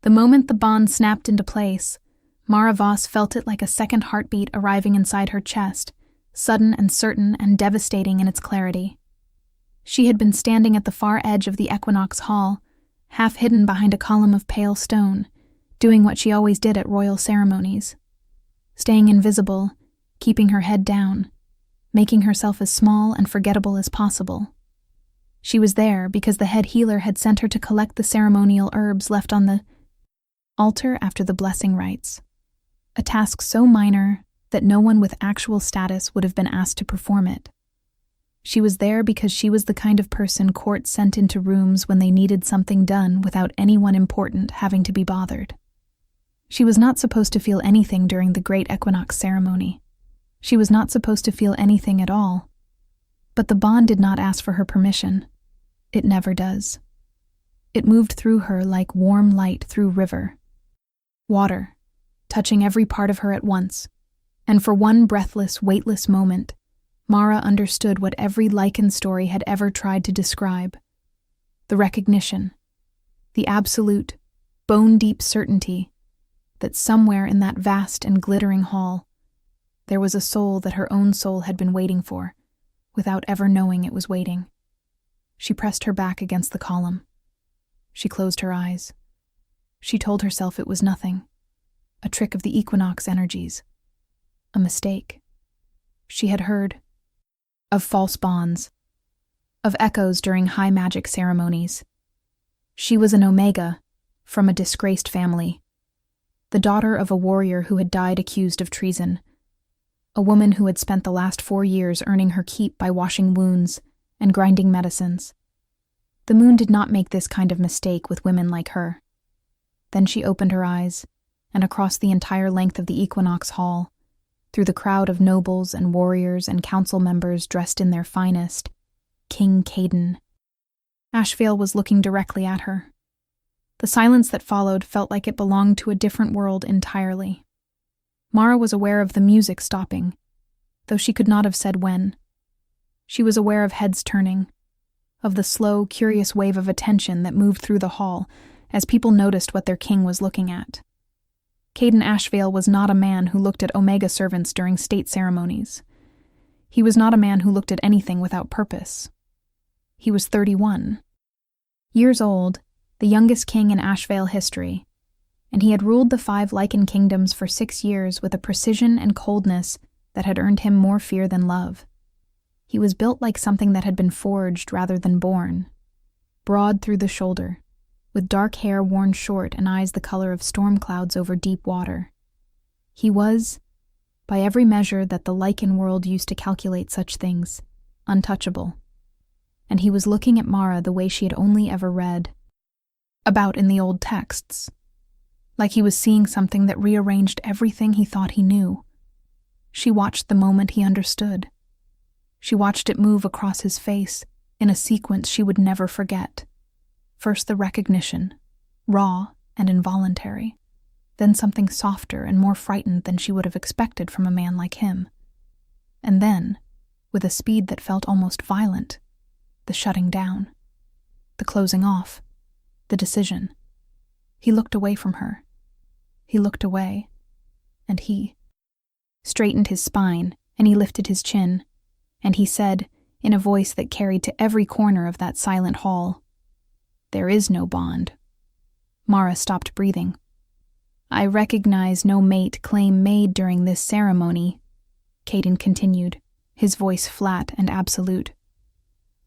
The moment the bond snapped into place, Mara Voss felt it like a second heartbeat arriving inside her chest, sudden and certain and devastating in its clarity. She had been standing at the far edge of the Equinox Hall, half hidden behind a column of pale stone, doing what she always did at royal ceremonies. Staying invisible, keeping her head down, making herself as small and forgettable as possible. She was there because the head healer had sent her to collect the ceremonial herbs left on the altar after the blessing rites. A task so minor that no one with actual status would have been asked to perform it. She was there because she was the kind of person courts sent into rooms when they needed something done without anyone important having to be bothered. She was not supposed to feel anything during the Great Equinox ceremony. She was not supposed to feel anything at all. But the bond did not ask for her permission. It never does. It moved through her like warm light through river. Water, touching every part of her at once, and for one breathless, weightless moment, Mara understood what every lichen story had ever tried to describe. The recognition, the absolute, bone-deep certainty that somewhere in that vast and glittering hall, there was a soul that her own soul had been waiting for, without ever knowing it was waiting. She pressed her back against the column. She closed her eyes. She told herself it was nothing, a trick of the equinox energies, a mistake. She had heard of false bonds, of echoes during high magic ceremonies. She was an Omega, from a disgraced family, the daughter of a warrior who had died accused of treason, a woman who had spent the last 4 years earning her keep by washing wounds and grinding medicines. The moon did not make this kind of mistake with women like her. Then she opened her eyes, and across the entire length of the Equinox Hall, through the crowd of nobles and warriors and council members dressed in their finest, King Caden. Ashvale was looking directly at her. The silence that followed felt like it belonged to a different world entirely. Mara was aware of the music stopping, though she could not have said when. She was aware of heads turning, of the slow, curious wave of attention that moved through the hall as people noticed what their king was looking at. Caden Ashvale was not a man who looked at Omega servants during state ceremonies. He was not a man who looked at anything without purpose. He was 31. Years old, the youngest king in Ashvale history, and he had ruled the 5 Lichen kingdoms for 6 years with a precision and coldness that had earned him more fear than love. He was built like something that had been forged rather than born, broad through the shoulder, with dark hair worn short and eyes the color of storm clouds over deep water. He was, by every measure that the Lichen world used to calculate such things, untouchable. And he was looking at Mara the way she had only ever read about in the old texts, like he was seeing something that rearranged everything he thought he knew. She watched the moment he understood. She watched it move across his face in a sequence she would never forget. First the recognition, raw and involuntary, then something softer and more frightened than she would have expected from a man like him. And then, with a speed that felt almost violent, the shutting down, the closing off, the decision. He looked away from her. He looked away, and he straightened his spine, and he lifted his chin, and he said, in a voice that carried to every corner of that silent hall, "There is no bond." Mara stopped breathing. "I recognize no mate claim made during this ceremony," Caden continued, his voice flat and absolute.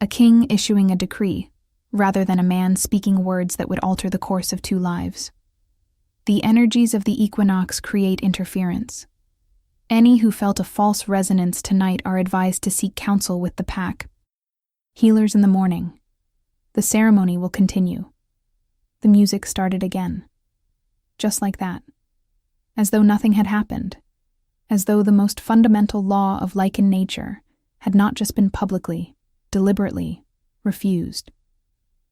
A king issuing a decree, rather than a man speaking words that would alter the course of 2 lives. The energies of the equinox create interference. Any who felt a false resonance tonight are advised to seek counsel with the pack. Healers in the morning. The ceremony will continue. The music started again. Just like that. As though nothing had happened. As though the most fundamental law of Lichen nature had not just been publicly, deliberately, refused.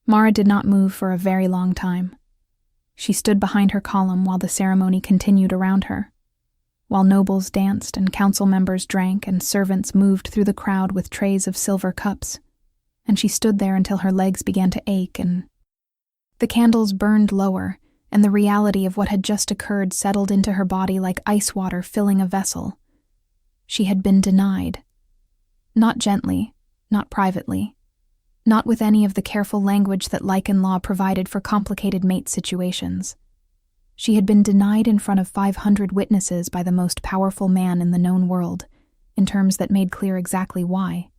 Mara did not move for a very long time. She stood behind her column while the ceremony continued around her, while nobles danced and council members drank and servants moved through the crowd with trays of silver cups, and she stood there until her legs began to ache and the candles burned lower and the reality of what had just occurred settled into her body like ice water filling a vessel. She had been denied. Not gently, not privately, not with any of the careful language that lichen law provided for complicated mate situations. She had been denied in front of 500 witnesses by the most powerful man in the known world, in terms that made clear exactly why.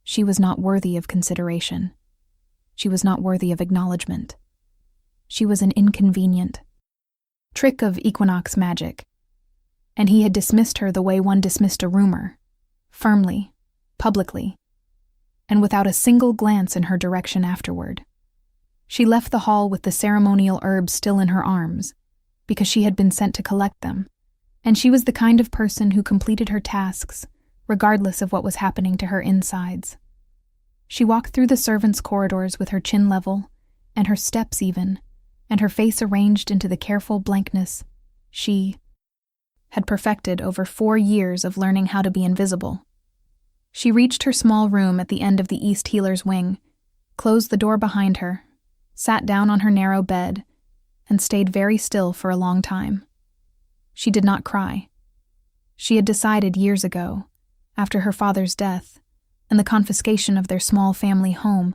She was not worthy of consideration. She was not worthy of acknowledgement. She was an inconvenient trick of Equinox magic, and he had dismissed her the way one dismissed a rumor, firmly, publicly, and without a single glance in her direction afterward. She left the hall with the ceremonial herbs still in her arms, because she had been sent to collect them, and she was the kind of person who completed her tasks, regardless of what was happening to her insides. She walked through the servants' corridors with her chin level, and her steps even, and her face arranged into the careful blankness she had perfected over 4 years of learning how to be invisible. She reached her small room at the end of the East Healer's wing, closed the door behind her, sat down on her narrow bed, and stayed very still for a long time. She did not cry. She had decided years ago, after her father's death, and the confiscation of their small family home,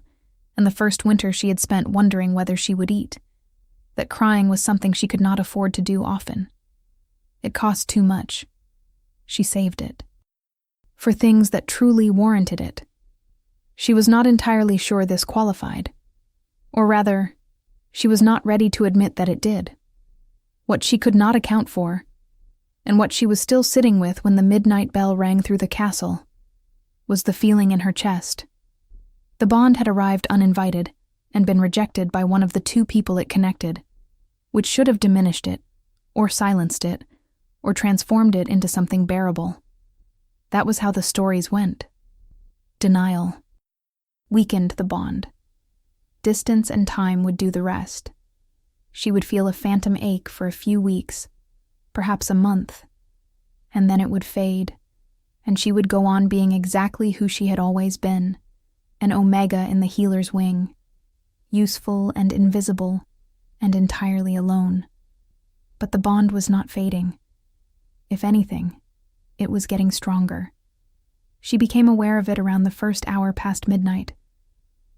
and the first winter she had spent wondering whether she would eat, that crying was something she could not afford to do often. It cost too much. She saved it. For things that truly warranted it. She was not entirely sure this qualified. Or rather, she was not ready to admit that it did. What she could not account for, and what she was still sitting with when the midnight bell rang through the castle, was the feeling in her chest. The bond had arrived uninvited and been rejected by one of the 2 people it connected, which should have diminished it, or silenced it, or transformed it into something bearable. That was how the stories went. Denial weakened the bond. Distance and time would do the rest. She would feel a phantom ache for a few weeks, perhaps a month, and then it would fade, and she would go on being exactly who she had always been, an omega in the healer's wing, useful and invisible, and entirely alone. But the bond was not fading. If anything, it was getting stronger. She became aware of it around the first hour past midnight,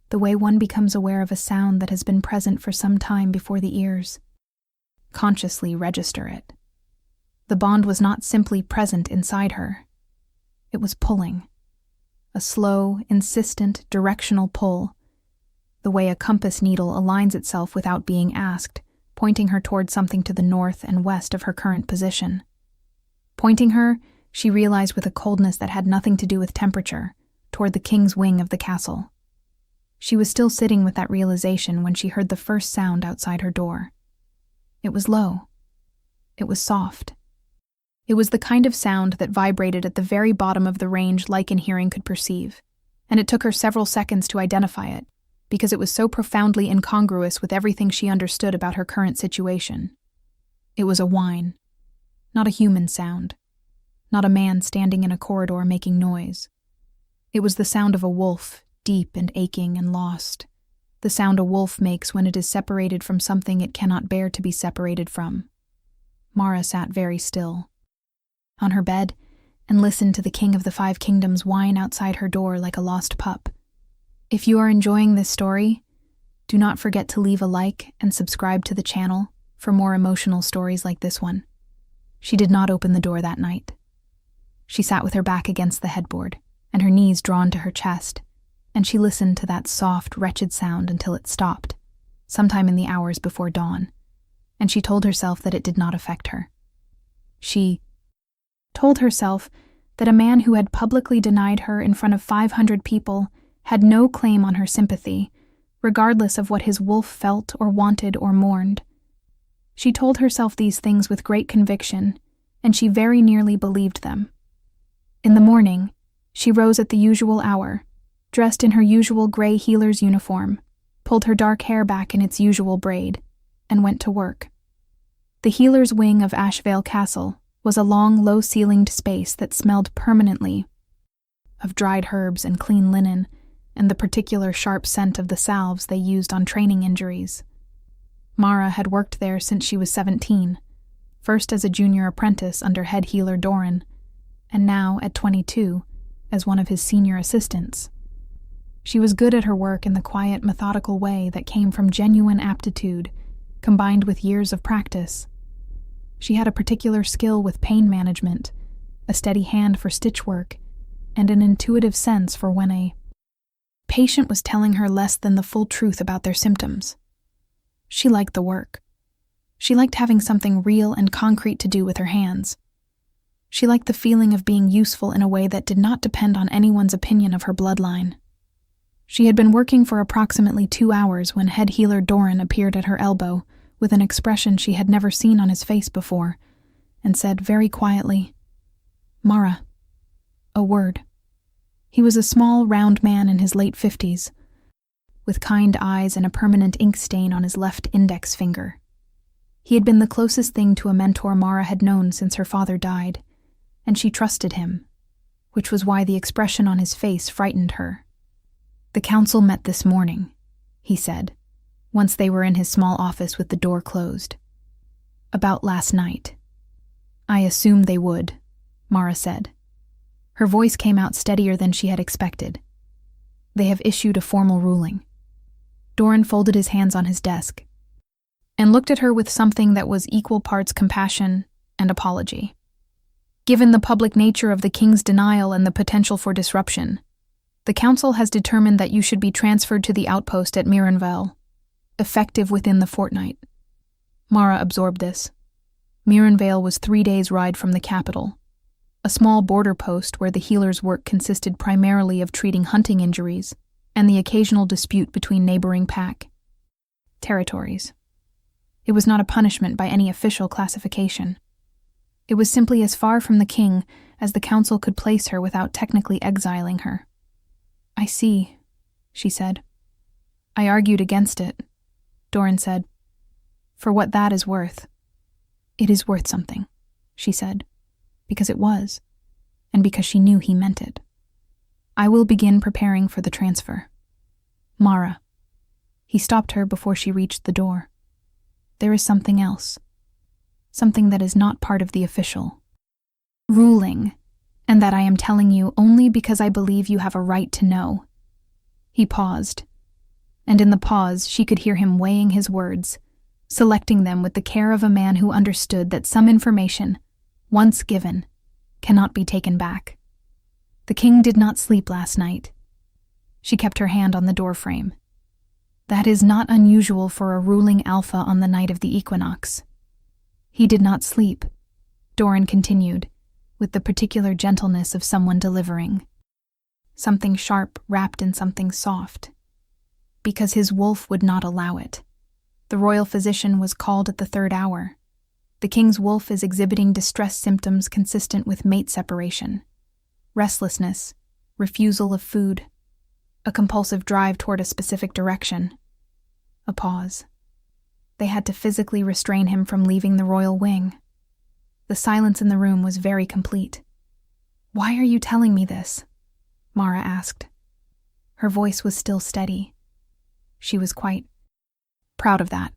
the way one becomes aware of a sound that has been present for some time before the ears. Consciously register it. The bond was not simply present inside her. It was pulling. A slow, insistent, directional pull, the way a compass needle aligns itself without being asked, pointing her toward something to the north and west of her current position. Pointing her, she realized with a coldness that had nothing to do with temperature, toward the king's wing of the castle. She was still sitting with that realization when she heard the first sound outside her door. It was low. It was soft. It was the kind of sound that vibrated at the very bottom of the range lichen hearing could perceive, and it took her several seconds to identify it, because it was so profoundly incongruous with everything she understood about her current situation. It was a whine, not a human sound, not a man standing in a corridor making noise. It was the sound of a wolf, deep and aching and lost, the sound a wolf makes when it is separated from something it cannot bear to be separated from. Mara sat very still, on her bed, and listened to the King of the 5 Kingdoms whine outside her door like a lost pup. If you are enjoying this story, do not forget to leave a like and subscribe to the channel for more emotional stories like this one. She did not open the door that night. She sat with her back against the headboard and her knees drawn to her chest, and she listened to that soft, wretched sound until it stopped, sometime in the hours before dawn, and she told herself that it did not affect her. She told herself that a man who had publicly denied her in front of 500 people had no claim on her sympathy, regardless of what his wolf felt or wanted or mourned. She told herself these things with great conviction, and she very nearly believed them. In the morning, she rose at the usual hour, dressed in her usual gray healer's uniform, pulled her dark hair back in its usual braid, and went to work. The healer's wing of Ashvale Castle was a long, low-ceilinged space that smelled permanently of dried herbs and clean linen, and the particular sharp scent of the salves they used on training injuries. Mara had worked there since she was 17, first as a junior apprentice under head healer Doran, and now, at 22, as one of his senior assistants. She was good at her work in the quiet, methodical way that came from genuine aptitude, combined with years of practice. She had a particular skill with pain management, a steady hand for stitch work, and an intuitive sense for when a patient was telling her less than the full truth about their symptoms. She liked the work. She liked having something real and concrete to do with her hands. She liked the feeling of being useful in a way that did not depend on anyone's opinion of her bloodline. She had been working for approximately 2 hours when head healer Doran appeared at her elbow with an expression she had never seen on his face before, and said very quietly, "Mara." A word. He was a small, round man in his late 50s, with kind eyes and a permanent ink stain on his left index finger. He had been the closest thing to a mentor Mara had known since her father died, and she trusted him, which was why the expression on his face frightened her. "The council met this morning," he said, once they were in his small office with the door closed. "About last night." "I assumed they would," Mara said. Her voice came out steadier than she had expected. "They have issued a formal ruling." Doran folded his hands on his desk and looked at her with something that was equal parts compassion and apology. "Given the public nature of the king's denial and the potential for disruption, the council has determined that you should be transferred to the outpost at Mirenvale, effective within the fortnight." Mara absorbed this. Mirenvale was 3 days' ride from the capital, a small border post where the healer's work consisted primarily of treating hunting injuries and the occasional dispute between neighboring pack territories. It was not a punishment by any official classification. It was simply as far from the king as the council could place her without technically exiling her. "I see," she said. "I argued against it," Doran said. "For what that is worth." "It is worth something," she said, because it was, and because she knew he meant it. "I will begin preparing for the transfer." "Mara." He stopped her before she reached the door. "There is something else. Something that is not part of the official ruling, and that I am telling you only because I believe you have a right to know." He paused, and in the pause she could hear him weighing his words, selecting them with the care of a man who understood that some information, once given, cannot be taken back. "The king did not sleep last night." She kept her hand on the doorframe. "That is not unusual for a ruling alpha on the night of the equinox." "He did not sleep," Doran continued, with the particular gentleness of someone delivering something sharp wrapped in something soft, "because his wolf would not allow it. The royal physician was called at the 3rd hour. The king's wolf is exhibiting distress symptoms consistent with mate separation, restlessness, refusal of food, a compulsive drive toward a specific direction." A pause. They had to physically restrain him from leaving the royal wing. The silence in the room was very complete. "Why are you telling me this?" Mara asked. Her voice was still steady. She was quite proud of that.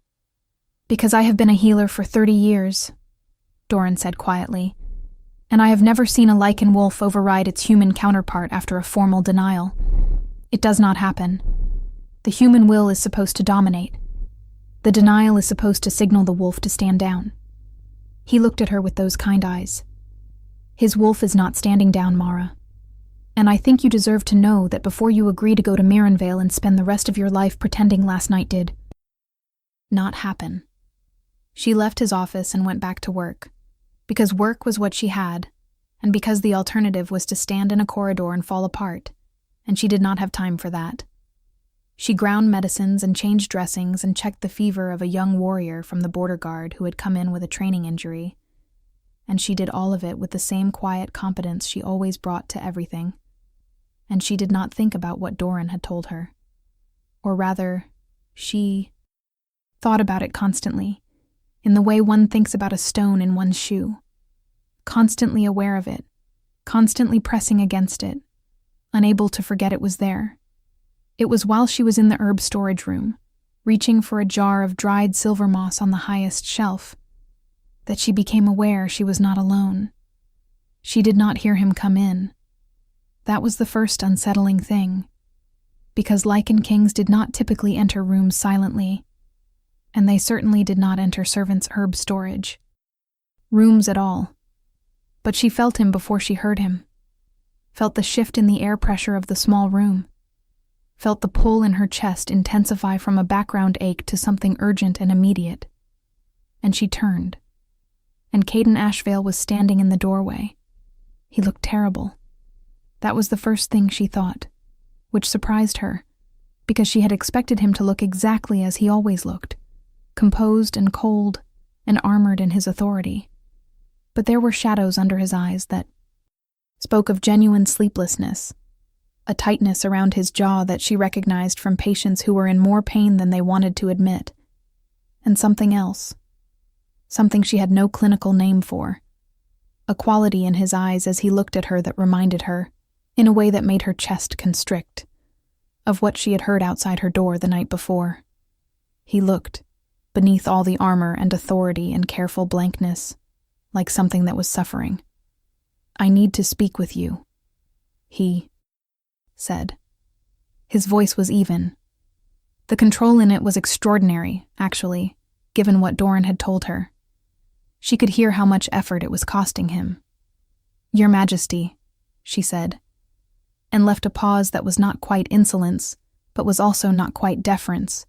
"Because I have been a healer for 30 years, Doran said quietly, "and I have never seen a lichen wolf override its human counterpart after a formal denial. It does not happen. The human will is supposed to dominate. The denial is supposed to signal the wolf to stand down." He looked at her with those kind eyes. "His wolf is not standing down, Mara. And I think you deserve to know that before you agree to go to Mirenvale and spend the rest of your life pretending last night did not happen." She left his office and went back to work, because work was what she had, and because the alternative was to stand in a corridor and fall apart, and she did not have time for that. She ground medicines and changed dressings and checked the fever of a young warrior from the border guard who had come in with a training injury, and she did all of it with the same quiet competence she always brought to everything, and she did not think about what Doran had told her. Or rather, she thought about it constantly, in the way one thinks about a stone in one's shoe, constantly aware of it, constantly pressing against it, unable to forget it was there. It was while she was in the herb storage room, reaching for a jar of dried silver moss on the highest shelf, that she became aware she was not alone. She did not hear him come in. That was the first unsettling thing, because Lichen Kings did not typically enter rooms silently, and they certainly did not enter servants' herb storage rooms at all. But she felt him before she heard him, felt the shift in the air pressure of the small room, felt the pull in her chest intensify from a background ache to something urgent and immediate. And she turned, and Caden Ashvale was standing in the doorway. He looked terrible. That was the first thing she thought, which surprised her, because she had expected him to look exactly as he always looked, composed and cold and armored in his authority. But there were shadows under his eyes that spoke of genuine sleeplessness, a tightness around his jaw that she recognized from patients who were in more pain than they wanted to admit, and something else, something she had no clinical name for, a quality in his eyes as he looked at her that reminded her, in a way that made her chest constrict, of what she had heard outside her door the night before. He looked, beneath all the armor and authority and careful blankness, like something that was suffering. "I need to speak with you," he said. His voice was even. The control in it was extraordinary, actually, given what Doran had told her. She could hear how much effort it was costing him. "Your Majesty," she said, and left a pause that was not quite insolence, but was also not quite deference,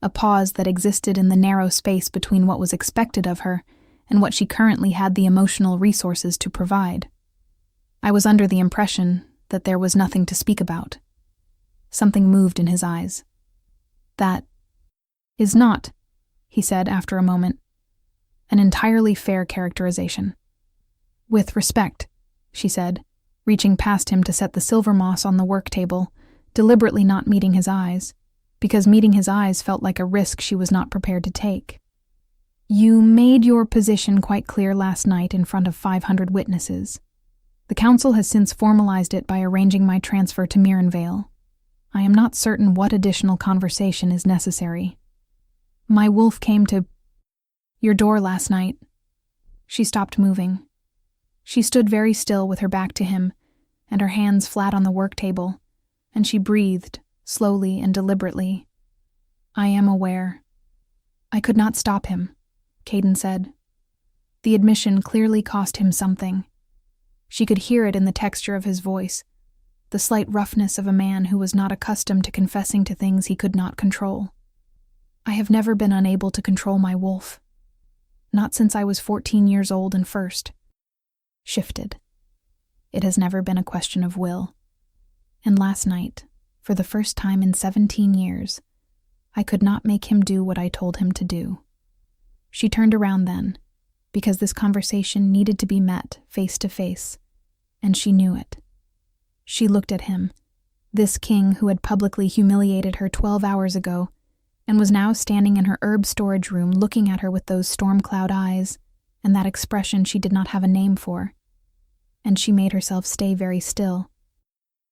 a pause that existed in the narrow space between what was expected of her and what she currently had the emotional resources to provide. "I was under the impression that there was nothing to speak about." Something moved in his eyes. "That is not," he said after a moment, "an entirely fair characterization." "With respect," she said, reaching past him to set the silver moss on the work table, deliberately not meeting his eyes, because meeting his eyes felt like a risk she was not prepared to take. "You made your position quite clear last night in front of 500 witnesses. The Council has since formalized it by arranging my transfer to Mirenvale. I am not certain what additional conversation is necessary. My wolf came to your door last night." She stopped moving. She stood very still with her back to him, and her hands flat on the work table, and she breathed, slowly and deliberately. "I am aware." "I could not stop him," Caden said. The admission clearly cost him something. She could hear it in the texture of his voice, the slight roughness of a man who was not accustomed to confessing to things he could not control. "I have never been unable to control my wolf. Not since I was 14 years old and first shifted. It has never been a question of will. And last night, for the first time in 17 years, I could not make him do what I told him to do." She turned around then, because this conversation needed to be met face to face, and she knew it. She looked at him, this king who had publicly humiliated her 12 hours ago, and was now standing in her herb storage room looking at her with those storm cloud eyes, and that expression she did not have a name for. And she made herself stay very still.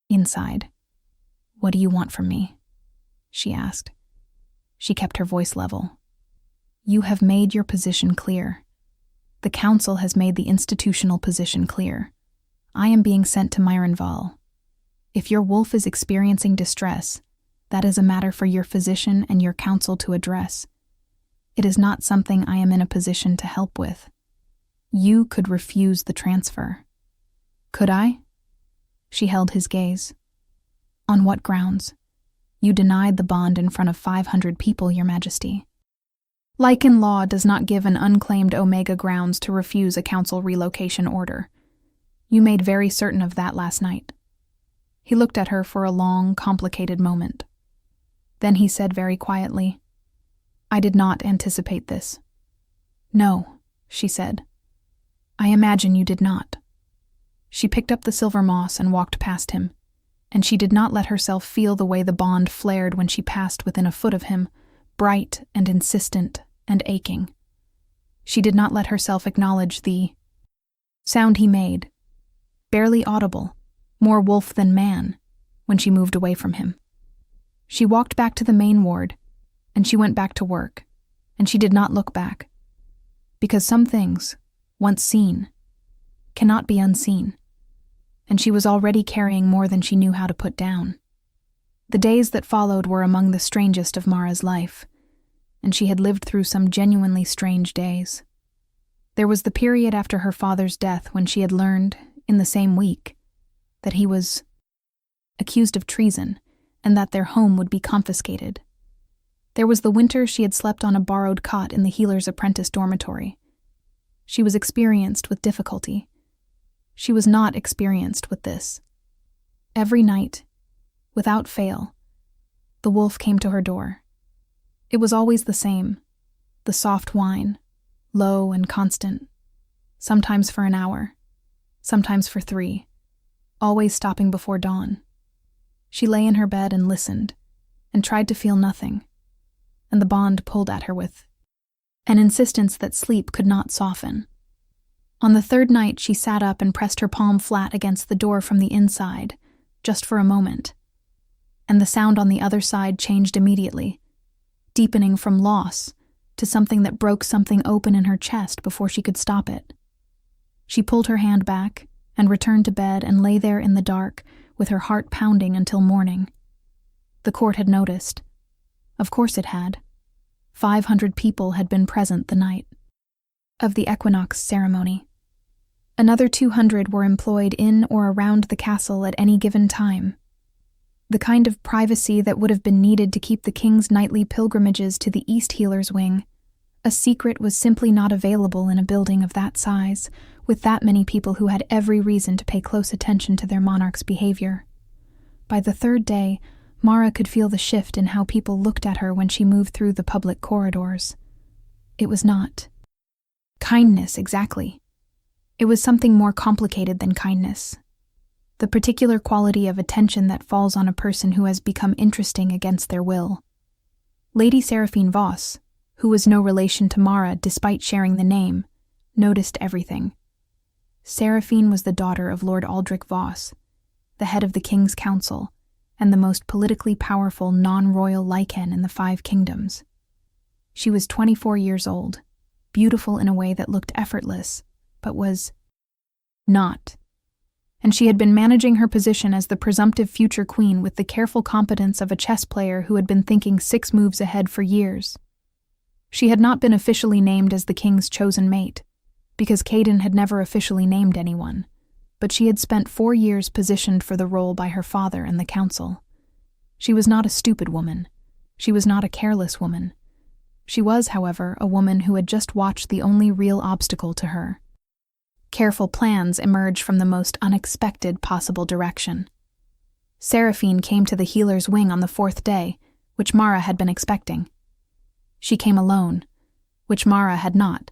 "Inside, what do you want from me?" she asked. She kept her voice level. "You have made your position clear. The Council has made the institutional position clear. I am being sent to Mirenval. If your wolf is experiencing distress, that is a matter for your physician and your council to address. It is not something I am in a position to help with. You could refuse the transfer." "Could I?" She held his gaze. "On what grounds? You denied the bond in front of 500 people, Your Majesty. Lichen law does not give an unclaimed Omega grounds to refuse a council relocation order. You made very certain of that last night." He looked at her for a long, complicated moment. Then he said very quietly, "I did not anticipate this." "No," she said. "I imagine you did not." She picked up the silver moss and walked past him, and she did not let herself feel the way the bond flared when she passed within a foot of him, bright and insistent and aching. She did not let herself acknowledge the sound he made, barely audible, more wolf than man, when she moved away from him. She walked back to the main ward, and she went back to work, and she did not look back. Because some things, once seen, cannot be unseen, and she was already carrying more than she knew how to put down. The days that followed were among the strangest of Mara's life, and she had lived through some genuinely strange days. There was the period after her father's death when she had learned, in the same week, that he was accused of treason and that their home would be confiscated. There was the winter she had slept on a borrowed cot in the healer's apprentice dormitory. She was experienced with difficulty. She was not experienced with this. Every night, without fail, the wolf came to her door. It was always the same, the soft whine, low and constant, sometimes for an hour, sometimes for 3, always stopping before dawn. She lay in her bed and listened, and tried to feel nothing, and the bond pulled at her with an insistence that sleep could not soften. On the 3rd night, she sat up and pressed her palm flat against the door from the inside, just for a moment, and the sound on the other side changed immediately, deepening from loss to something that broke something open in her chest before she could stop it. She pulled her hand back and returned to bed and lay there in the dark with her heart pounding until morning. The court had noticed. Of course it had. 500 people had been present the night of the equinox ceremony. Another 200 were employed in or around the castle at any given time. The kind of privacy that would have been needed to keep the king's nightly pilgrimages to the East Healer's wing a secret was simply not available in a building of that size, with that many people who had every reason to pay close attention to their monarch's behavior. By the 3rd day, Mara could feel the shift in how people looked at her when she moved through the public corridors. It was not kindness, exactly. It was something more complicated than kindness. The particular quality of attention that falls on a person who has become interesting against their will. Lady Saraphene Voss, who was no relation to Mara despite sharing the name, noticed everything. Saraphene was the daughter of Lord Aldrich Voss, the head of the King's Council, and the most politically powerful non-royal lichen in the 5 kingdoms. She was 24 years old, beautiful in a way that looked effortless, but was not. And she had been managing her position as the presumptive future queen with the careful competence of a chess player who had been thinking 6 moves ahead for years. She had not been officially named as the king's chosen mate, because Caden had never officially named anyone, but she had spent 4 years positioned for the role by her father and the council. She was not a stupid woman. She was not a careless woman. She was, however, a woman who had just watched the only real obstacle to her. Careful plans emerged from the most unexpected possible direction. Saraphene came to the healer's wing on the 4th day, which Mara had been expecting. She came alone, which Mara had not.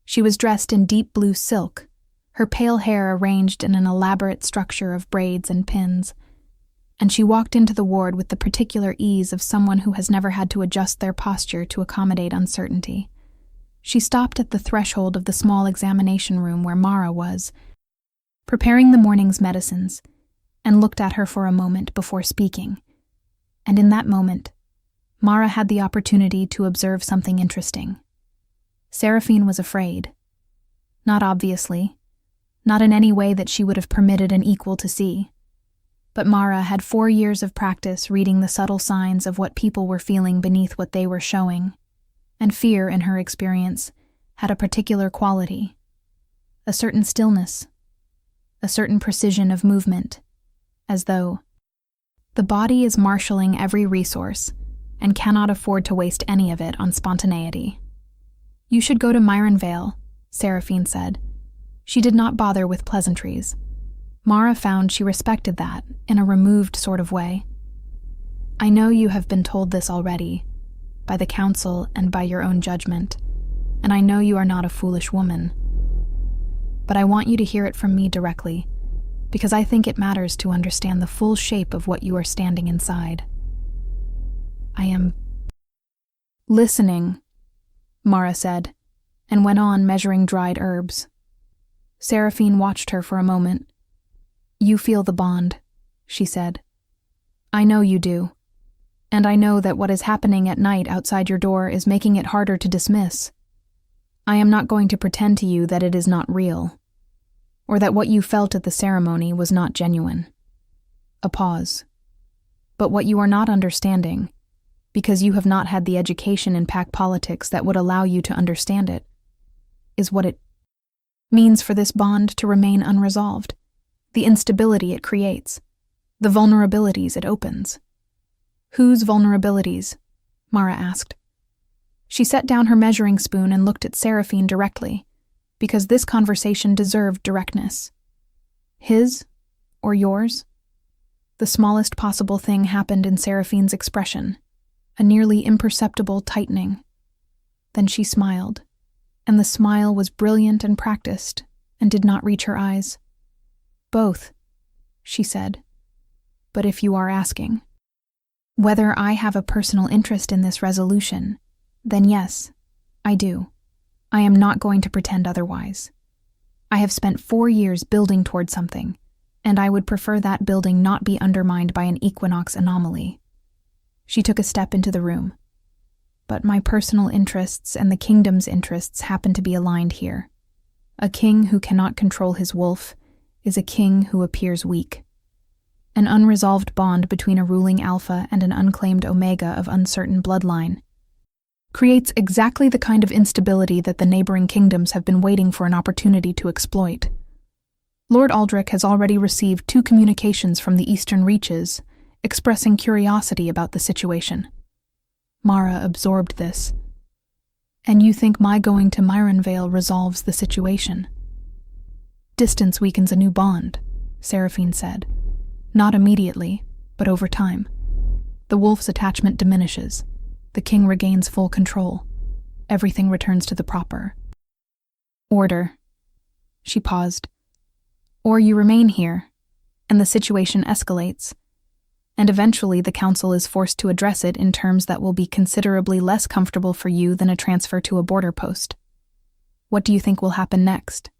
She was dressed in deep blue silk, her pale hair arranged in an elaborate structure of braids and pins, and she walked into the ward with the particular ease of someone who has never had to adjust their posture to accommodate uncertainty. She stopped at the threshold of the small examination room where Mara was, preparing the morning's medicines, and looked at her for a moment before speaking. And in that moment, Mara had the opportunity to observe something interesting. Saraphene was afraid. Not obviously, not in any way that she would have permitted an equal to see. But Mara had 4 years of practice reading the subtle signs of what people were feeling beneath what they were showing, and fear, in her experience, had a particular quality, a certain stillness, a certain precision of movement, as though the body is marshalling every resource and cannot afford to waste any of it on spontaneity. "You should go to Myron Vale," Saraphene said. She did not bother with pleasantries. Mara found she respected that in a removed sort of way. "I know you have been told this already, by the council and by your own judgment, and I know you are not a foolish woman. But I want you to hear it from me directly, because I think it matters to understand the full shape of what you are standing inside." "I am listening," Mara said, and went on measuring dried herbs. Saraphene watched her for a moment. "You feel the bond," she said. "I know you do. And I know that what is happening at night outside your door is making it harder to dismiss. I am not going to pretend to you that it is not real, or that what you felt at the ceremony was not genuine. A pause. But what you are not understanding, because you have not had the education in pack politics that would allow you to understand it, is what it means for this bond to remain unresolved, the instability it creates, the vulnerabilities it opens. Whose vulnerabilities? Mara asked. She set down her measuring spoon and looked at Saraphene directly, because this conversation deserved directness. His or yours? The smallest possible thing happened in Saraphene's expression, a nearly imperceptible tightening. Then she smiled, and the smile was brilliant and practiced, and did not reach her eyes. Both, she said. But if you are asking whether I have a personal interest in this resolution, then yes, I do. I am not going to pretend otherwise. I have spent 4 years building toward something, and I would prefer that building not be undermined by an equinox anomaly. She took a step into the room. But my personal interests and the kingdom's interests happen to be aligned here. A king who cannot control his wolf is a king who appears weak. An unresolved bond between a ruling alpha and an unclaimed omega of uncertain bloodline creates exactly the kind of instability that the neighboring kingdoms have been waiting for an opportunity to exploit. Lord Aldrich has already received 2 communications from the Eastern Reaches expressing curiosity about the situation. Mara absorbed this. And you think my going to Myronvale resolves the situation? Distance weakens a new bond, Saraphene said. Not immediately, but over time. The wolf's attachment diminishes. The king regains full control. Everything returns to the proper order. She paused. Or you remain here, and the situation escalates, and eventually the council is forced to address it in terms that will be considerably less comfortable for you than a transfer to a border post. What do you think will happen next?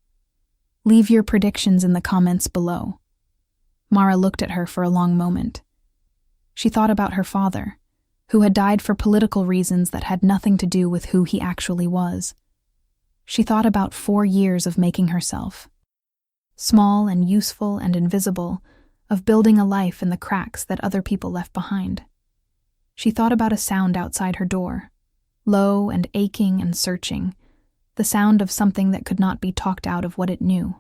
Leave your predictions in the comments below. Mara looked at her for a long moment. She thought about her father, who had died for political reasons that had nothing to do with who he actually was. She thought about 4 years of making herself, small and useful and invisible, of building a life in the cracks that other people left behind. She thought about a sound outside her door, low and aching and searching, the sound of something that could not be talked out of what it knew.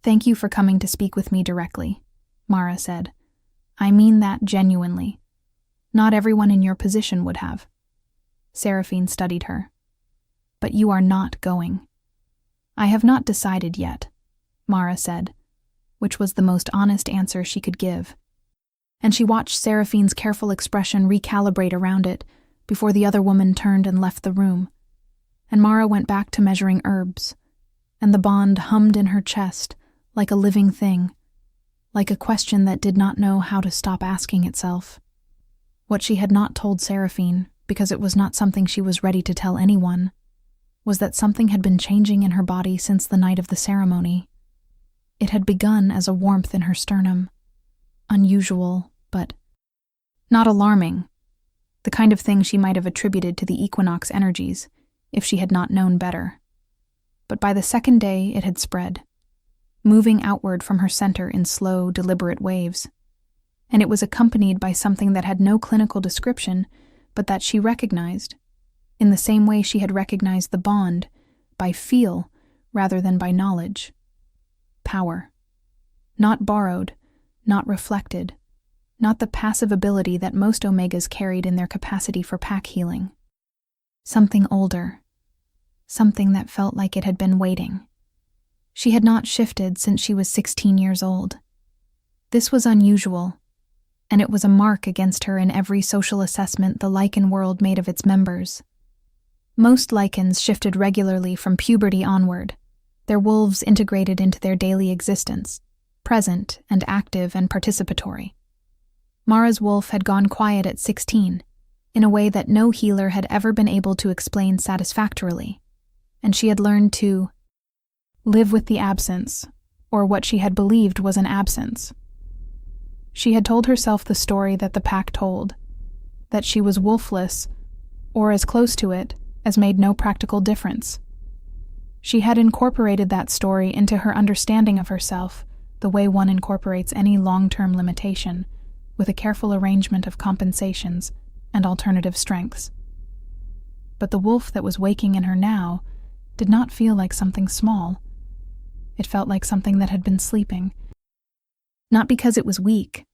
Thank you for coming to speak with me directly, Mara said. I mean that genuinely. Not everyone in your position would have. Saraphene studied her. But you are not going. I have not decided yet, Mara said, which was the most honest answer she could give. And she watched Saraphene's careful expression recalibrate around it before the other woman turned and left the room. And Mara went back to measuring herbs, and the bond hummed in her chest like a living thing, like a question that did not know how to stop asking itself. What she had not told Saraphene, because it was not something she was ready to tell anyone, was that something had been changing in her body since the night of the ceremony. It had begun as a warmth in her sternum, unusual, but not alarming, the kind of thing she might have attributed to the equinox energies if she had not known better. But by the second day it had spread, moving outward from her center in slow, deliberate waves. And it was accompanied by something that had no clinical description, but that she recognized, in the same way she had recognized the bond, by feel rather than by knowledge. Power. Not borrowed, not reflected, not the passive ability that most Omegas carried in their capacity for pack healing. Something older. Something that felt like it had been waiting. She had not shifted since she was 16 years old. This was unusual, and it was a mark against her in every social assessment the lichen world made of its members. Most lichens shifted regularly from puberty onward, their wolves integrated into their daily existence, present and active and participatory. Mara's wolf had gone quiet at 16, in a way that no healer had ever been able to explain satisfactorily, and she had learned to live with the absence, or what she had believed was an absence. She had told herself the story that the pack told, that she was wolfless, or as close to it as made no practical difference. She had incorporated that story into her understanding of herself, the way one incorporates any long-term limitation, with a careful arrangement of compensations and alternative strengths. But the wolf that was waking in her now did not feel like something small. It felt like something that had been sleeping. Not because it was weak,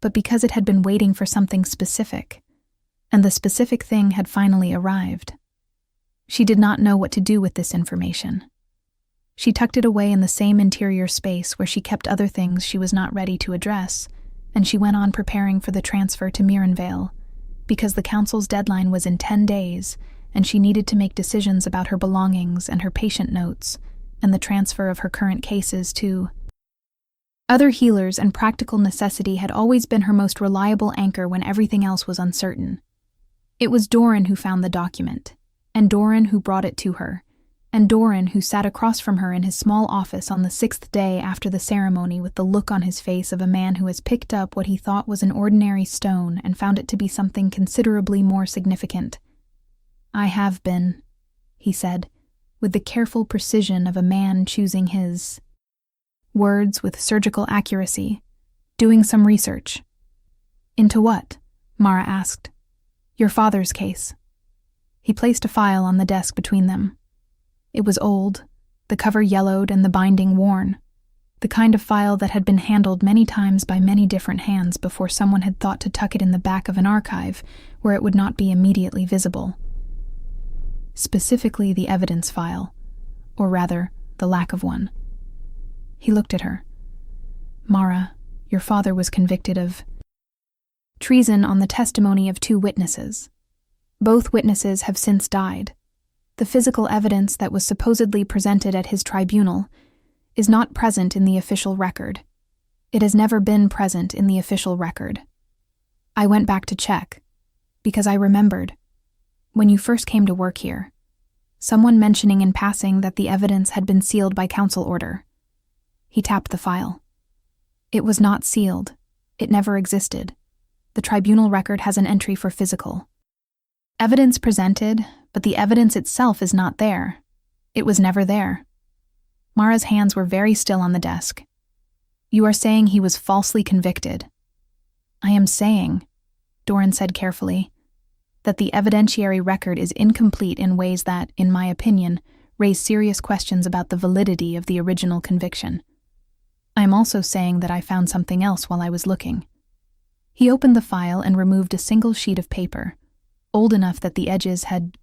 but because it had been waiting for something specific, and the specific thing had finally arrived. She did not know what to do with this information. She tucked it away in the same interior space where she kept other things she was not ready to address, and she went on preparing for the transfer to Mirenvale, because the council's deadline was in 10 days, and she needed to make decisions about her belongings and her patient notes, and the transfer of her current cases to... Other healers and practical necessity had always been her most reliable anchor when everything else was uncertain. It was Doran who found the document, and Doran who brought it to her, and Doran who sat across from her in his small office on the 6th day after the ceremony with the look on his face of a man who has picked up what he thought was an ordinary stone and found it to be something considerably more significant. "I have been," he said, with the careful precision of a man choosing his words with surgical accuracy, "doing some research." "Into what?" Mara asked. "Your father's case." He placed a file on the desk between them. It was old, the cover yellowed and the binding worn, the kind of file that had been handled many times by many different hands before someone had thought to tuck it in the back of an archive where it would not be immediately visible. Specifically the evidence file, or rather, the lack of one. He looked at her. "Mara, your father was convicted of treason on the testimony of 2 witnesses. Both witnesses have since died. The physical evidence that was supposedly presented at his tribunal is not present in the official record. It has never been present in the official record. I went back to check, because I remembered, when you first came to work here, someone mentioning in passing that the evidence had been sealed by council order." He tapped the file. "It was not sealed. It never existed. The tribunal record has an entry for physical. Evidence presented, but the evidence itself is not there. It was never there." Mara's hands were very still on the desk. "You are saying he was falsely convicted." "I am saying," Doran said carefully, "that the evidentiary record is incomplete in ways that, in my opinion, raise serious questions about the validity of the original conviction. I am also saying that I found something else while I was looking." He opened the file and removed a single sheet of paper, old enough that the edges had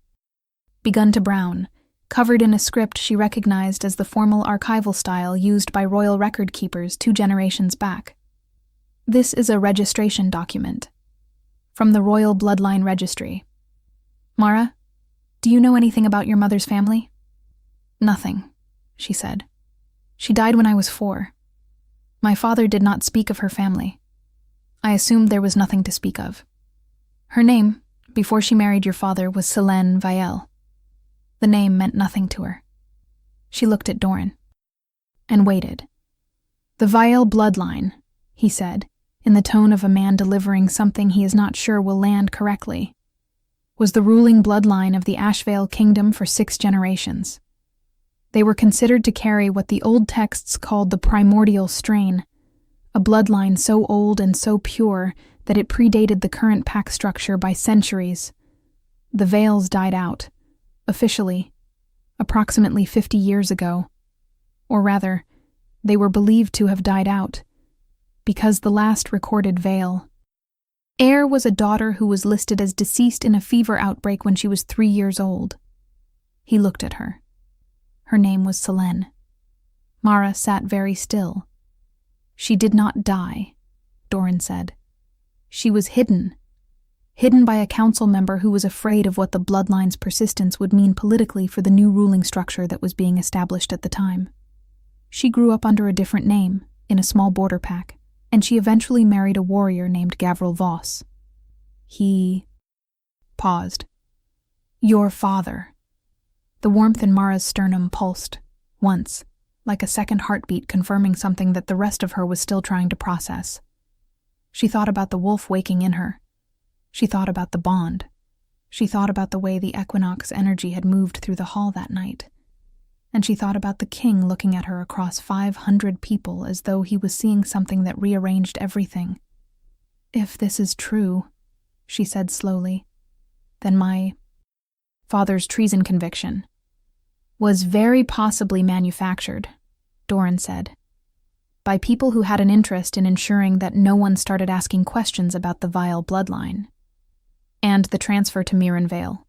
begun to brown, covered in a script she recognized as the formal archival style used by royal record keepers 2 generations back. "This is a registration document from the Royal Bloodline Registry. Mara, do you know anything about your mother's family?" "Nothing," she said. "She died when I was 4. My father did not speak of her family. I assumed there was nothing to speak of. Her name, before she married your father, was Selene Vielle. The name meant nothing to her." She looked at Doran and waited. "The Vielle bloodline," he said, in the tone of a man delivering something he is not sure will land correctly, "was the ruling bloodline of the Ashvale Kingdom for 6 generations. They were considered to carry what the old texts called the primordial strain, a bloodline so old and so pure that it predated the current pack structure by centuries. The Vales died out, officially, approximately 50 years ago. Or rather, they were believed to have died out, because the last recorded Vale heir was a daughter who was listed as deceased in a fever outbreak when she was 3 years old." He looked at her. Her name was Selene. Mara sat very still. "She did not die," Doran said. "She was hidden by a council member who was afraid of what the bloodline's persistence would mean politically for the new ruling structure that was being established at the time. She grew up under a different name, in a small border pack, and she eventually married a warrior named Gavril Voss. He paused. Your father. The warmth in Mara's sternum pulsed, once, like a second heartbeat confirming something that the rest of her was still trying to process. She thought about the wolf waking in her, She thought about the bond. She thought about the way the equinox energy had moved through the hall that night. And she thought about the king looking at her across 500 people as though he was seeing something that rearranged everything. "If this is true," she said slowly, "then my father's treason conviction was very possibly manufactured," Doran said, "by people who had an interest in ensuring that no one started asking questions about the vile bloodline. And the transfer to Mirenvale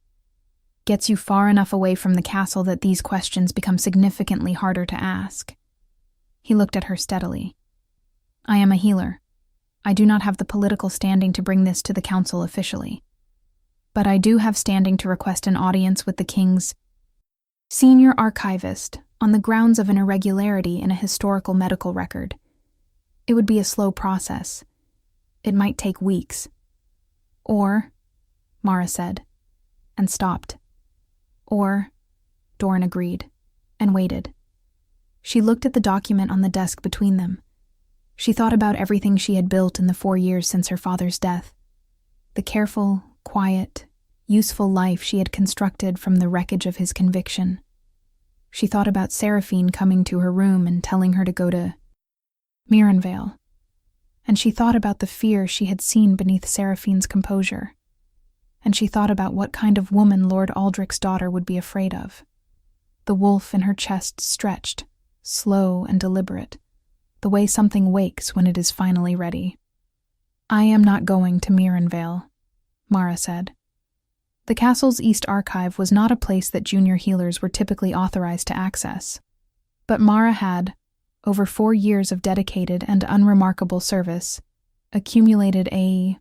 gets you far enough away from the castle that these questions become significantly harder to ask." He looked at her steadily. "I am a healer. I do not have the political standing to bring this to the council officially. But I do have standing to request an audience with the king's senior archivist on the grounds of an irregularity in a historical medical record. It would be a slow process. It might take weeks." "Or," Mara said, and stopped. "Or," Doran agreed, and waited. She looked at the document on the desk between them. She thought about everything she had built in the 4 years since her father's death. The careful, quiet, useful life she had constructed from the wreckage of his conviction. She thought about Saraphene coming to her room and telling her to go to Mirenvale. And she thought about the fear she had seen beneath Saraphene's composure. And she thought about what kind of woman Lord Aldrich's daughter would be afraid of. The wolf in her chest stretched, slow and deliberate, the way something wakes when it is finally ready. "I am not going to Mirenvale," Mara said. The castle's East Archive was not a place that junior healers were typically authorized to access. But Mara had, over 4 years of dedicated and unremarkable service, accumulated a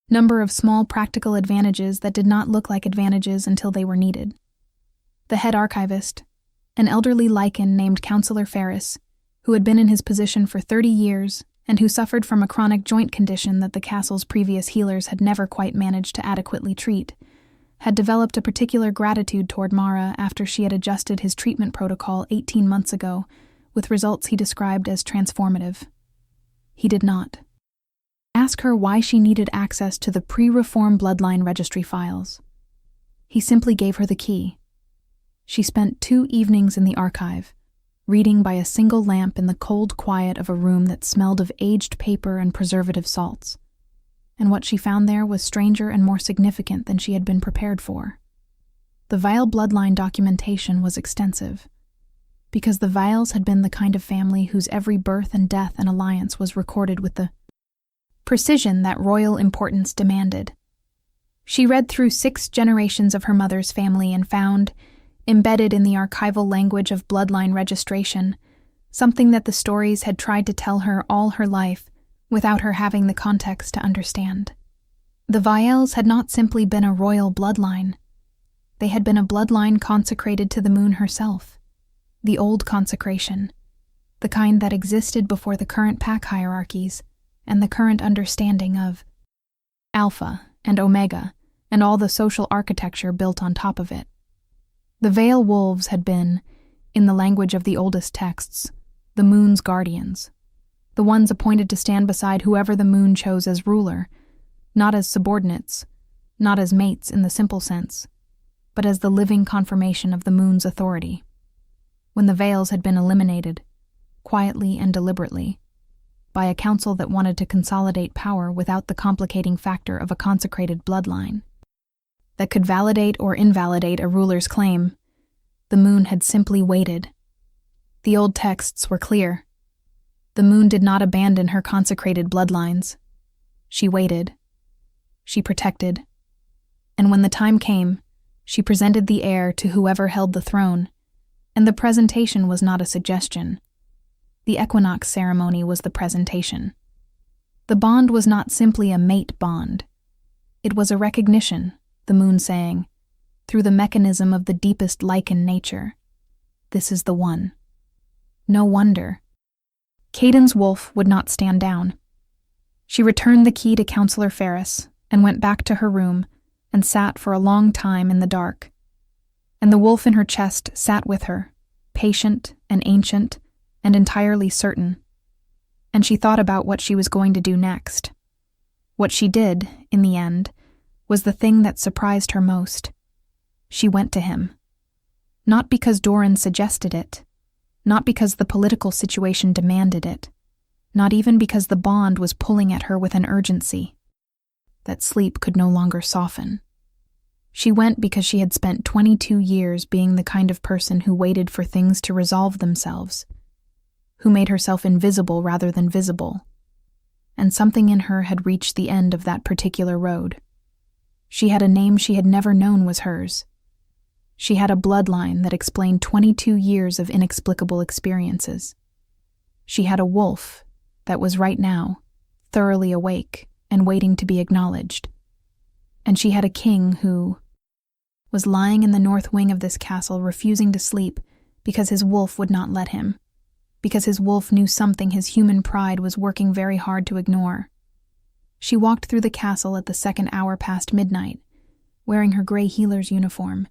number of small practical advantages that did not look like advantages until they were needed. The head archivist, an elderly lichen named Councillor Ferris, who had been in his position for 30 years and who suffered from a chronic joint condition that the castle's previous healers had never quite managed to adequately treat, had developed a particular gratitude toward Mara after she had adjusted his treatment protocol 18 months ago, with results he described as transformative. He did not ask her why she needed access to the pre-reform bloodline registry files. He simply gave her the key. She spent 2 evenings in the archive, reading by a single lamp in the cold quiet of a room that smelled of aged paper and preservative salts. And what she found there was stranger and more significant than she had been prepared for. The vile bloodline documentation was extensive, because the Viles had been the kind of family whose every birth and death and alliance was recorded with the precision that royal importance demanded. She read through 6 generations of her mother's family and found, embedded in the archival language of bloodline registration, something that the stories had tried to tell her all her life without her having the context to understand. The Viles had not simply been a royal bloodline. They had been a bloodline consecrated to the moon herself, the old consecration, the kind that existed before the current pack hierarchies and the current understanding of Alpha and Omega and all the social architecture built on top of it. The Vale Wolves had been, in the language of the oldest texts, the moon's guardians, the ones appointed to stand beside whoever the moon chose as ruler, not as subordinates, not as mates in the simple sense, but as the living confirmation of the moon's authority. When the Vales had been eliminated, quietly and deliberately, by a council that wanted to consolidate power without the complicating factor of a consecrated bloodline, that could validate or invalidate a ruler's claim, the moon had simply waited. The old texts were clear. The moon did not abandon her consecrated bloodlines. She waited. She protected. And when the time came, she presented the heir to whoever held the throne, and the presentation was not a suggestion. The equinox ceremony was the presentation. The bond was not simply a mate bond. It was a recognition, the moon saying, through the mechanism of the deepest lichen nature, this is the one. No wonder. Caden's wolf would not stand down. She returned the key to Councillor Ferris and went back to her room and sat for a long time in the dark. And the wolf in her chest sat with her, patient and ancient and entirely certain. And she thought about what she was going to do next. What she did, in the end, was the thing that surprised her most. She went to him. Not because Doran suggested it, not because the political situation demanded it, not even because the bond was pulling at her with an urgency that sleep could no longer soften. She went because she had spent 22 years being the kind of person who waited for things to resolve themselves, who made herself invisible rather than visible, and something in her had reached the end of that particular road. She had a name she had never known was hers. She had a bloodline that explained 22 years of inexplicable experiences. She had a wolf that was right now, thoroughly awake and waiting to be acknowledged. And she had a king who was lying in the north wing of this castle, refusing to sleep because his wolf would not let him, because his wolf knew something his human pride was working very hard to ignore. She walked through the castle at the second hour past midnight, wearing her gray healer's uniform,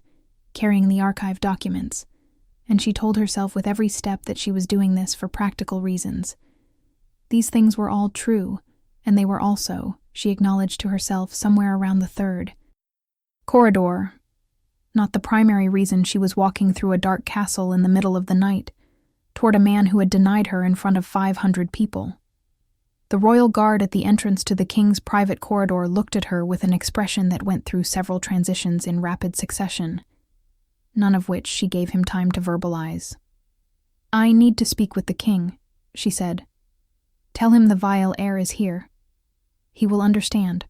carrying the archive documents, and she told herself with every step that she was doing this for practical reasons. These things were all true, and they were also, she acknowledged to herself, somewhere around the third corridor, not the primary reason she was walking through a dark castle in the middle of the night, toward a man who had denied her in front of 500 people. The royal guard at the entrance to the king's private corridor looked at her with an expression that went through several transitions in rapid succession, none of which she gave him time to verbalize. "I need to speak with the king," she said. "Tell him the vile heir is here. He will understand."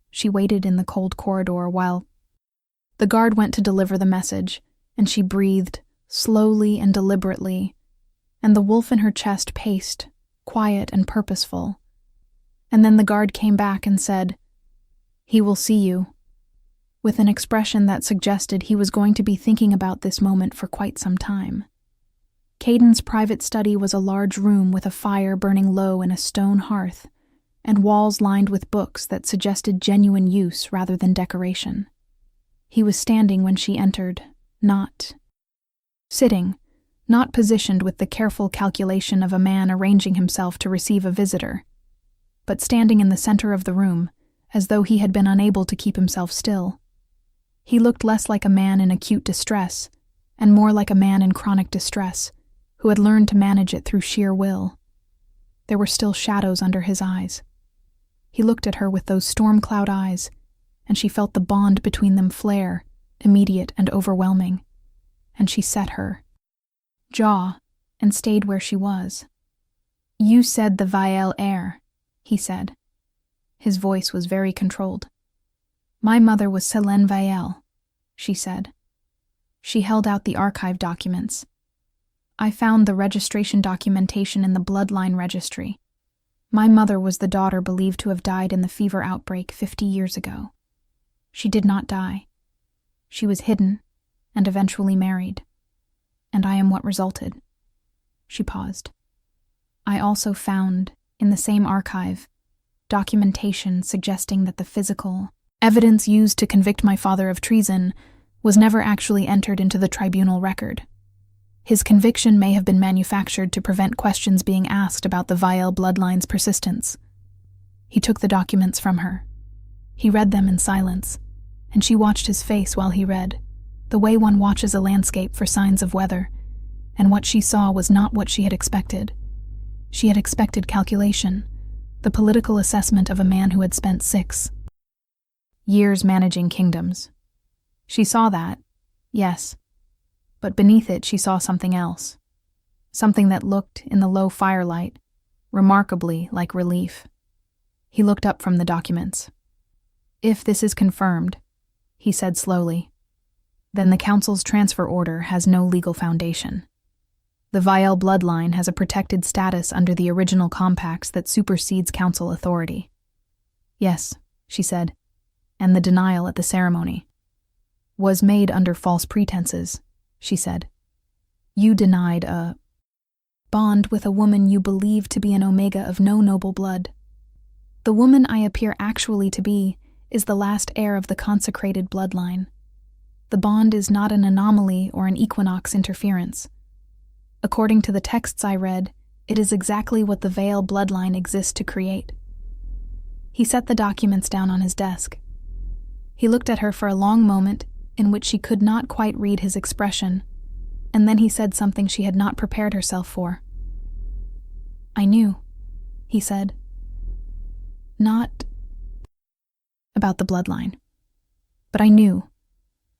She waited in the cold corridor while the guard went to deliver the message, and she breathed, slowly and deliberately, and the wolf in her chest paced, quiet and purposeful. And then the guard came back and said, "He will see you," with an expression that suggested he was going to be thinking about this moment for quite some time. Caden's private study was a large room with a fire burning low in a stone hearth, and walls lined with books that suggested genuine use rather than decoration. He was standing when she entered, not sitting, not positioned with the careful calculation of a man arranging himself to receive a visitor, but standing in the center of the room, as though he had been unable to keep himself still. He looked less like a man in acute distress, and more like a man in chronic distress, who had learned to manage it through sheer will. There were still shadows under his eyes. He looked at her with those storm cloud eyes, and she felt the bond between them flare, immediate and overwhelming, and she set her jaw and stayed where she was. "You said the vile heir," he said. His voice was very controlled. "My mother was Selene Vielle," she said. She held out the archive documents. "I found the registration documentation in the bloodline registry. My mother was the daughter believed to have died in the fever outbreak 50 years ago. She did not die. She was hidden and eventually married. And I am what resulted." She paused. "I also found, in the same archive, documentation suggesting that the physical evidence used to convict my father of treason was never actually entered into the tribunal record. His conviction may have been manufactured to prevent questions being asked about the Vielle bloodline's persistence." He took the documents from her. He read them in silence, and she watched his face while he read, the way one watches a landscape for signs of weather, and what she saw was not what she had expected. She had expected calculation, the political assessment of a man who had spent 6 years managing kingdoms. She saw that, yes, but beneath it she saw something else, something that looked, in the low firelight, remarkably like relief. He looked up from the documents. "If this is confirmed," he said slowly, "then the council's transfer order has no legal foundation. The Vielle bloodline has a protected status under the original compacts that supersedes council authority." "Yes," she said, "and the denial at the ceremony was made under false pretenses," she said. "You denied a bond with a woman you believe to be an omega of no noble blood. The woman I appear actually to be is the last heir of the consecrated bloodline. The bond is not an anomaly or an equinox interference. According to the texts I read, it is exactly what the Vielle bloodline exists to create." He set the documents down on his desk. He looked at her for a long moment in which she could not quite read his expression, and then he said something she had not prepared herself for. "I knew," he said. "Not about the bloodline, but I knew,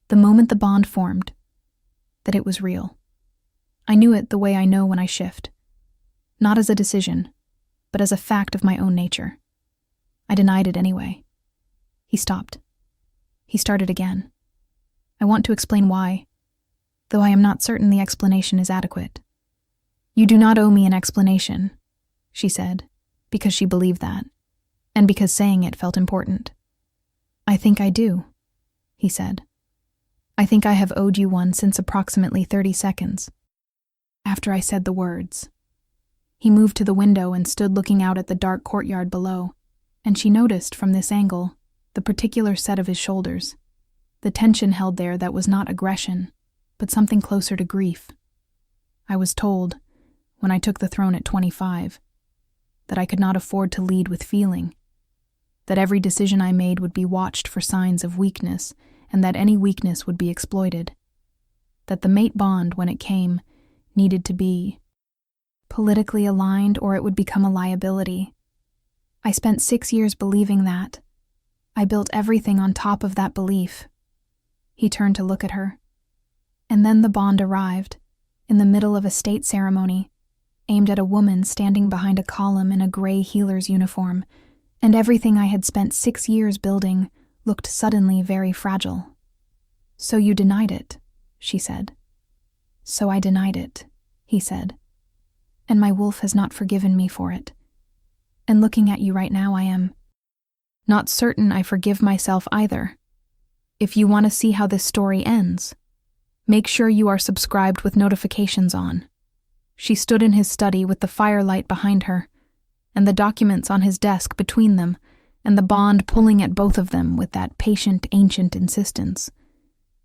the moment the bond formed, that it was real. I knew it the way I know when I shift, not as a decision, but as a fact of my own nature. I denied it anyway." He stopped. He started again. "I want to explain why, though I am not certain the explanation is adequate." "You do not owe me an explanation," she said, because she believed that, and because saying it felt important. "I think I do," he said. "I think I have owed you one since approximately 30 seconds. After I said the words." He moved to the window and stood looking out at the dark courtyard below, and she noticed from this angle the particular set of his shoulders, the tension held there that was not aggression, but something closer to grief. "I was told, when I took the throne at 25, that I could not afford to lead with feeling, that every decision I made would be watched for signs of weakness, and that any weakness would be exploited, that the mate bond, when it came, needed to be politically aligned or it would become a liability. I spent 6 years believing that. I built everything on top of that belief." He turned to look at her. "And then the bond arrived, in the middle of a state ceremony, aimed at a woman standing behind a column in a gray healer's uniform, and everything I had spent 6 years building looked suddenly very fragile." "So you denied it," she said. "So I denied it," he said. "And my wolf has not forgiven me for it. And looking at you right now, I am not certain I forgive myself either. If you want to see how this story ends, make sure you are subscribed with notifications on." She stood in his study with the firelight behind her, and the documents on his desk between them, and the bond pulling at both of them with that patient, ancient insistence.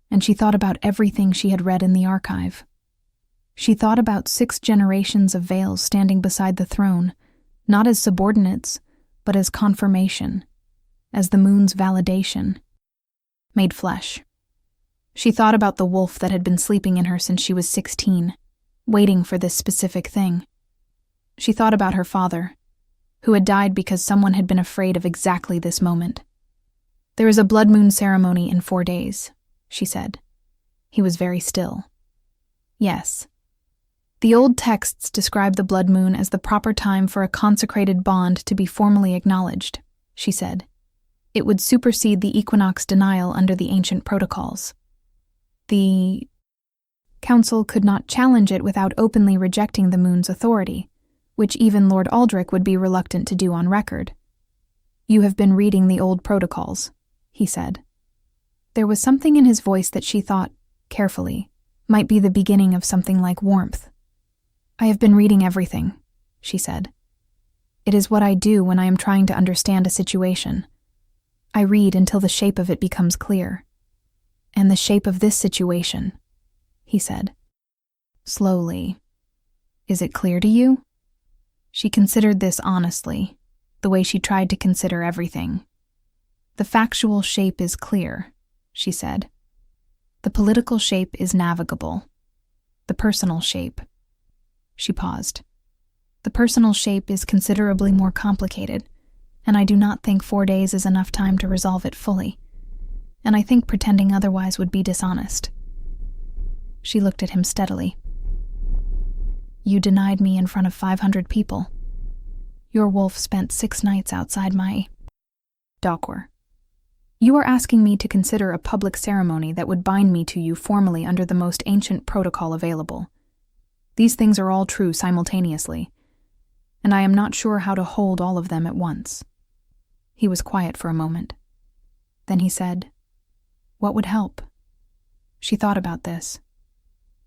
And she thought about everything she had read in the archive. She thought about 6 generations of Vales standing beside the throne, not as subordinates, but as confirmation, as the moon's validation, made flesh. She thought about the wolf that had been sleeping in her since she was 16, waiting for this specific thing. She thought about her father, who had died because someone had been afraid of exactly this moment. "There is a blood moon ceremony in 4 days," she said. He was very still. "Yes. The old texts describe the blood moon as the proper time for a consecrated bond to be formally acknowledged," she said. "It would supersede the equinox denial under the ancient protocols. The council could not challenge it without openly rejecting the moon's authority, which even Lord Aldrich would be reluctant to do on record." "You have been reading the old protocols," he said. There was something in his voice that she thought, carefully, might be the beginning of something like warmth. "I have been reading everything," she said. "It is what I do when I am trying to understand a situation. I read until the shape of it becomes clear. And the shape of this situation," he said, slowly. "Is it clear to you?" She considered this honestly, the way she tried to consider everything. "The factual shape is clear," she said. "The political shape is navigable. The personal shape." She paused. "The personal shape is considerably more complicated, and I do not think 4 days is enough time to resolve it fully. And I think pretending otherwise would be dishonest." She looked at him steadily. "You denied me in front of 500 people. Your wolf spent 6 nights outside my dockware. You are asking me to consider a public ceremony that would bind me to you formally under the most ancient protocol available. These things are all true simultaneously, and I am not sure how to hold all of them at once." He was quiet for a moment. Then he said, "What would help?" She thought about this.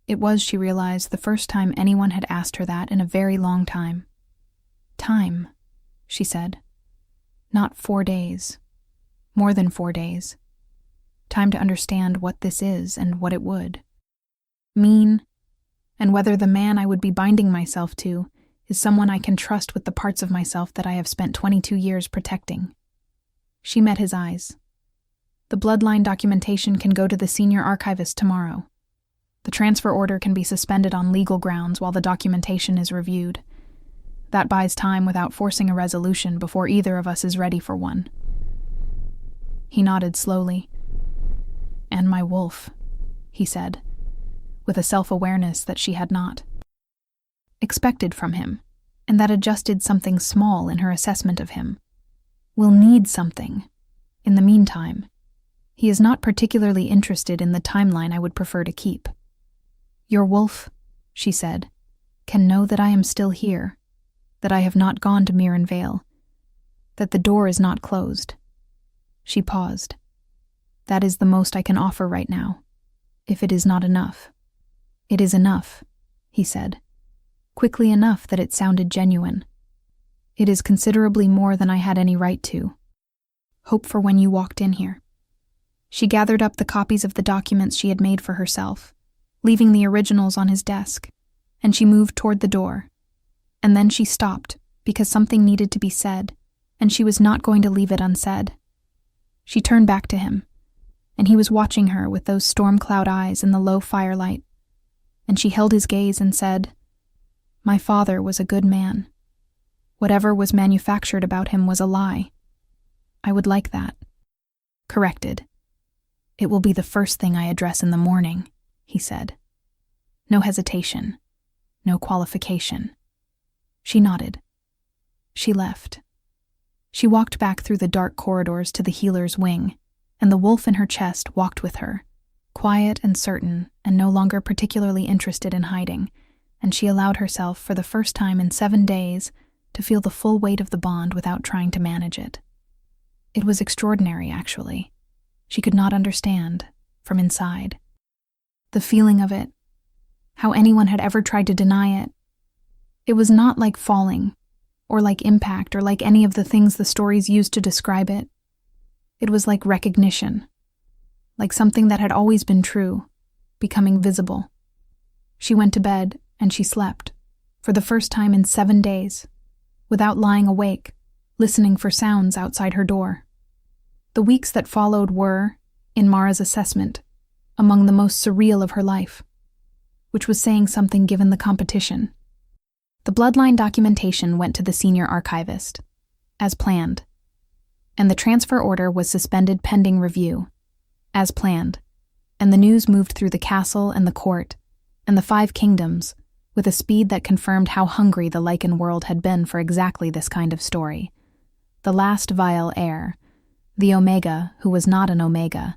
It was, she realized, the first time anyone had asked her that in a very long time. "Time," she said. "Not 4 days. More than 4 days. Time to understand what this is and what it would mean, and whether the man I would be binding myself to is someone I can trust with the parts of myself that I have spent 22 years protecting." She met his eyes. The bloodline documentation can go to the senior archivist tomorrow. The transfer order can be suspended on legal grounds while the documentation is reviewed. That buys time without forcing a resolution before either of us is ready for one. He nodded slowly. "And my wolf," he said, with a self-awareness that she had not expected from him, and that adjusted something small in her assessment of him. "Will need something. In the meantime, he is not particularly interested in the timeline I would prefer to keep. Your wolf," she said, "can know that I am still here, that I have not gone to Mirren Vale, that the door is not closed." She paused. "That is the most I can offer right now, if it is not enough." "It is enough," he said, quickly enough that it sounded genuine. "It is considerably more than I had any right to. Hope for when you walked in here." She gathered up the copies of the documents she had made for herself, leaving the originals on his desk, and she moved toward the door. And then she stopped because something needed to be said, and she was not going to leave it unsaid. She turned back to him, and he was watching her with those storm cloud eyes in the low firelight, and she held his gaze and said, "My father was a good man. Whatever was manufactured about him was a lie. I would like that." Corrected. "It will be the first thing I address in the morning," he said. No hesitation, no qualification. She nodded. She left. She walked back through the dark corridors to the healer's wing, and the wolf in her chest walked with her, quiet and certain and no longer particularly interested in hiding, and she allowed herself for the first time in 7 days to feel the full weight of the bond without trying to manage it. It was extraordinary, actually. She could not understand, from inside. The feeling of it, how anyone had ever tried to deny it. It was not like falling, or like impact, or like any of the things the stories used to describe it. It was like recognition, like something that had always been true, becoming visible. She went to bed, and she slept, for the first time in 7 days, without lying awake, listening for sounds outside her door. The weeks that followed were, in Mara's assessment, among the most surreal of her life, which was saying something given the competition. The bloodline documentation went to the senior archivist, as planned, and the transfer order was suspended pending review, as planned, and the news moved through the castle and the court and the 5 kingdoms with a speed that confirmed how hungry the Lycan world had been for exactly this kind of story. The last vile heir, the Omega who was not an Omega,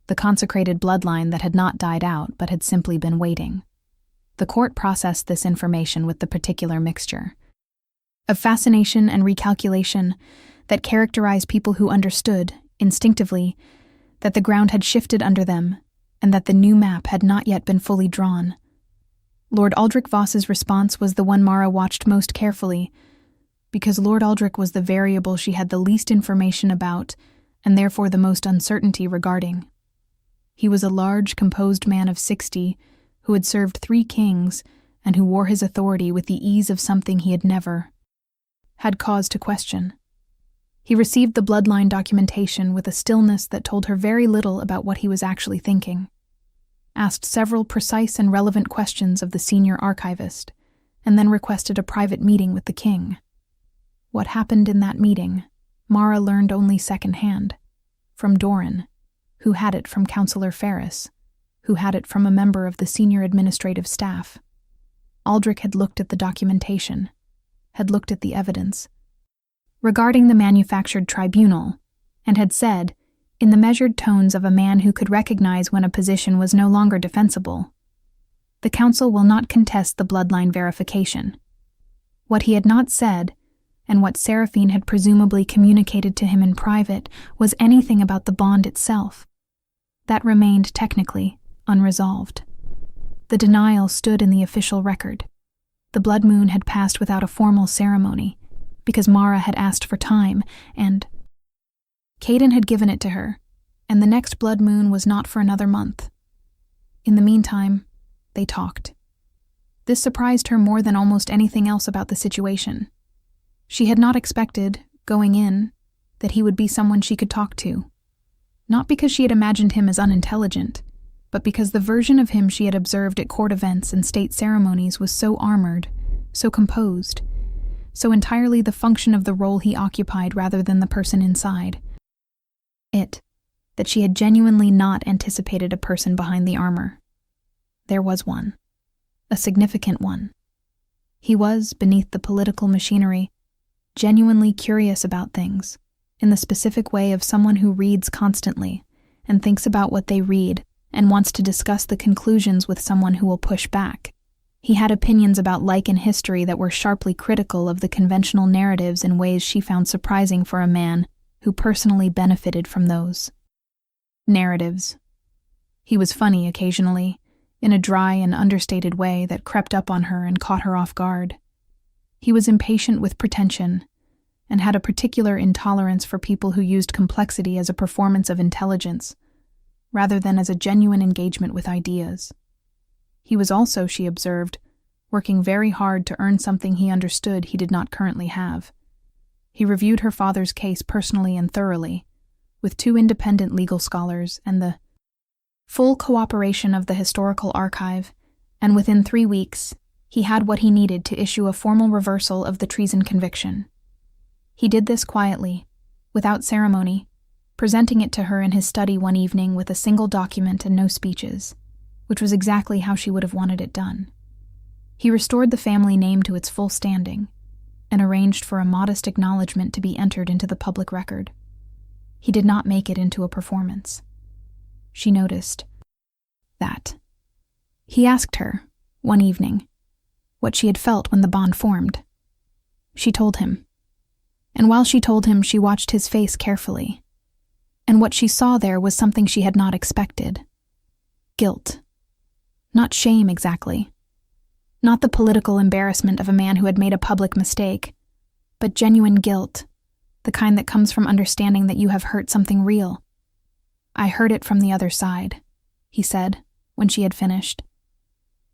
the consecrated bloodline that had not died out but had simply been waiting. The court processed this information with the particular mixture of fascination and recalculation that characterized people who understood, instinctively, that the ground had shifted under them and that the new map had not yet been fully drawn. Lord Aldrich Voss's response was the one Mara watched most carefully, because Lord Aldrich was the variable she had the least information about and therefore the most uncertainty regarding. He was a large, composed man of 60 who had served 3 kings and who wore his authority with the ease of something he had never had cause to question. He received the bloodline documentation with a stillness that told her very little about what he was actually thinking, asked several precise and relevant questions of the senior archivist, and then requested a private meeting with the king. What happened in that meeting, Mara learned only secondhand, from Doran, who had it from Councillor Ferris, who had it from a member of the senior administrative staff. Aldrich had looked at the documentation, had looked at the evidence regarding the manufactured tribunal, and had said, in the measured tones of a man who could recognize when a position was no longer defensible, "The council will not contest the bloodline verification." What he had not said, and what Saraphene had presumably communicated to him in private, was anything about the bond itself. That remained, technically, unresolved. The denial stood in the official record. The blood moon had passed without a formal ceremony, because Mara had asked for time, and Caden had given it to her, and the next blood moon was not for another month. In the meantime, they talked. This surprised her more than almost anything else about the situation. She had not expected, going in, that he would be someone she could talk to. Not because she had imagined him as unintelligent, but because the version of him she had observed at court events and state ceremonies was so armored, so composed, so entirely the function of the role he occupied rather than the person inside. That she had genuinely not anticipated a person behind the armor. There was one. A significant one. He was, beneath the political machinery, genuinely curious about things, in the specific way of someone who reads constantly and thinks about what they read and wants to discuss the conclusions with someone who will push back. He had opinions about life and history that were sharply critical of the conventional narratives in ways she found surprising for a man who personally benefited from those narratives. He was funny occasionally, in a dry and understated way that crept up on her and caught her off guard. He was impatient with pretension, and had a particular intolerance for people who used complexity as a performance of intelligence, rather than as a genuine engagement with ideas. He was also, she observed, working very hard to earn something he understood he did not currently have. He reviewed her father's case personally and thoroughly, with 2 independent legal scholars and the full cooperation of the historical archive, and within 3 weeks, he had what he needed to issue a formal reversal of the treason conviction. He did this quietly, without ceremony, presenting it to her in his study one evening with a single document and no speeches, which was exactly how she would have wanted it done. He restored the family name to its full standing, and arranged for a modest acknowledgement to be entered into the public record. He did not make it into a performance. She noticed that. He asked her, one evening, what she had felt when the bond formed. She told him. And while she told him, she watched his face carefully. And what she saw there was something she had not expected. Guilt. Not shame exactly. Not the political embarrassment of a man who had made a public mistake, but genuine guilt, the kind that comes from understanding that you have hurt something real. I heard it from the other side, he said, when she had finished.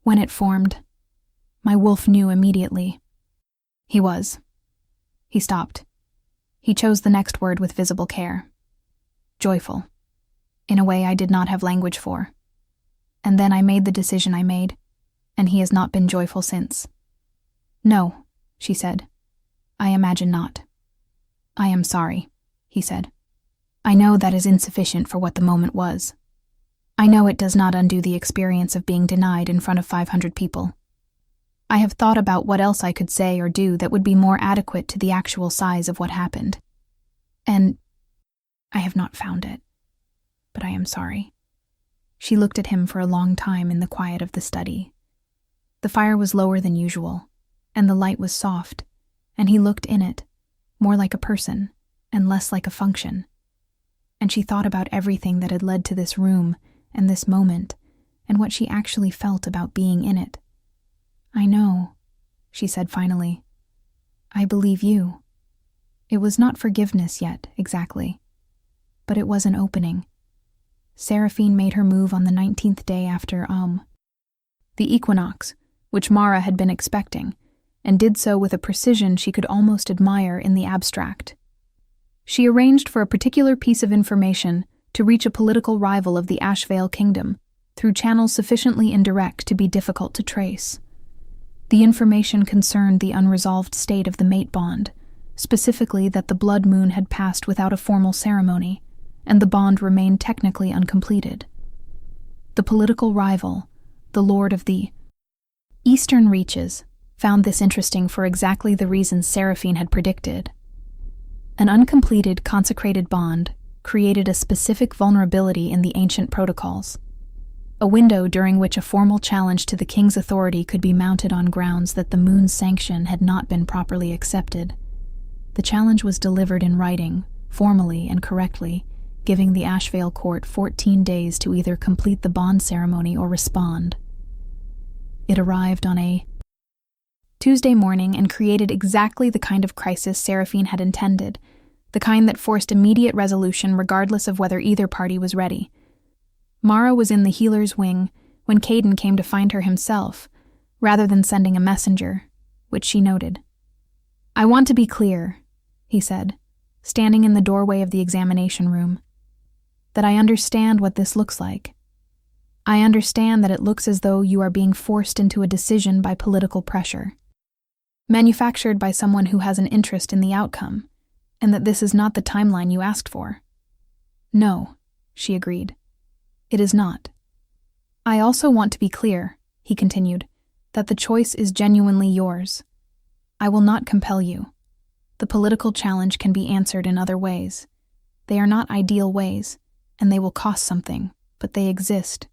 When it formed, my wolf knew immediately. He stopped. He chose the next word with visible care. Joyful. In a way I did not have language for. And then I made the decision I made, and he has not been joyful since. No, she said. I imagine not. I am sorry, he said. I know that is insufficient for what the moment was. I know it does not undo the experience of being denied in front of 500 people. I have thought about what else I could say or do that would be more adequate to the actual size of what happened. And I have not found it. But I am sorry. She looked at him for a long time in the quiet of the study. The fire was lower than usual, and the light was soft, and he looked in it, more like a person and less like a function. And she thought about everything that had led to this room and this moment, and what she actually felt about being in it. I know, she said finally. I believe you. It was not forgiveness yet, exactly, but it was an opening. Saraphene made her move on the 19th day after the equinox, which Mara had been expecting, and did so with a precision she could almost admire in the abstract. She arranged for a particular piece of information to reach a political rival of the Ashvale kingdom through channels sufficiently indirect to be difficult to trace. The information concerned the unresolved state of the mate bond, specifically that the blood moon had passed without a formal ceremony, and the bond remained technically uncompleted. The political rival, the lord of the eastern reaches, found this interesting for exactly the reasons Saraphene had predicted. An uncompleted, consecrated bond created a specific vulnerability in the ancient protocols, a window during which a formal challenge to the king's authority could be mounted on grounds that the moon's sanction had not been properly accepted. The challenge was delivered in writing, formally and correctly, giving the Ashvale court 14 days to either complete the bond ceremony or respond. It arrived on a Tuesday morning and created exactly the kind of crisis Saraphene had intended, the kind that forced immediate resolution regardless of whether either party was ready. Mara was in the healer's wing when Caden came to find her himself, rather than sending a messenger, which she noted. I want to be clear, he said, standing in the doorway of the examination room, "that I understand what this looks like. I understand that it looks as though you are being forced into a decision by political pressure, manufactured by someone who has an interest in the outcome, and that this is not the timeline you asked for." "No," she agreed. "It is not. I also want to be clear," he continued, "that the choice is genuinely yours. I will not compel you. The political challenge can be answered in other ways. They are not ideal ways, and they will cost something, but they exist.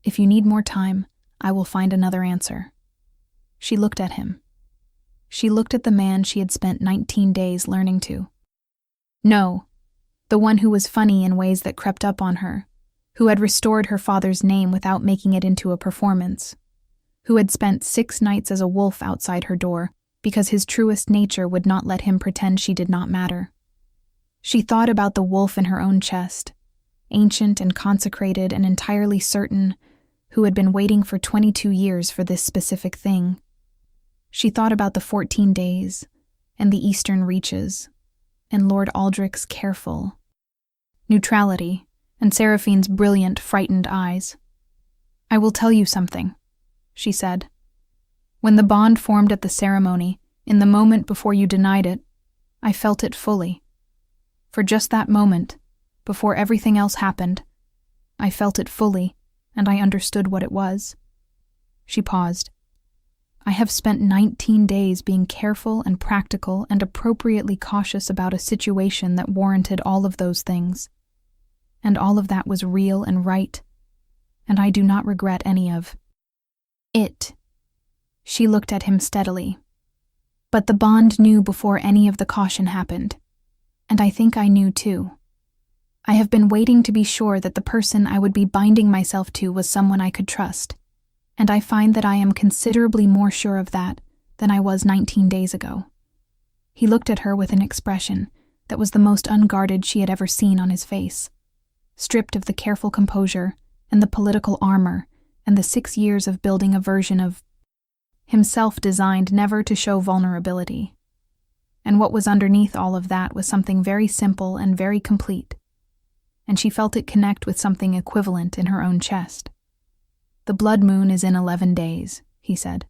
If you need more time, I will find another answer." She looked at him. She looked at the man she had spent 19 days learning to. No, the one who was funny in ways that crept up on her, who had restored her father's name without making it into a performance, who had spent 6 nights as a wolf outside her door because his truest nature would not let him pretend she did not matter. She thought about the wolf in her own chest, ancient and consecrated and entirely certain, who had been waiting for 22 years for this specific thing. She thought about the 14 days, and the eastern reaches, and Lord Aldrich's careful neutrality, and Saraphene's brilliant, frightened eyes. "I will tell you something," she said. "When the bond formed at the ceremony, in the moment before you denied it, I felt it fully. For just that moment, before everything else happened, I felt it fully, and I understood what it was." She paused. "I have spent 19 days being careful and practical and appropriately cautious about a situation that warranted all of those things. And all of that was real and right, and I do not regret any of it." She looked at him steadily. "But the bond knew before any of the caution happened, and I think I knew too. I have been waiting to be sure that the person I would be binding myself to was someone I could trust, and I find that I am considerably more sure of that than I was 19 days ago." He looked at her with an expression that was the most unguarded she had ever seen on his face, stripped of the careful composure and the political armor and the 6 years of building a version of himself designed never to show vulnerability. And what was underneath all of that was something very simple and very complete, and she felt it connect with something equivalent in her own chest. "The blood moon is in 11 days, he said.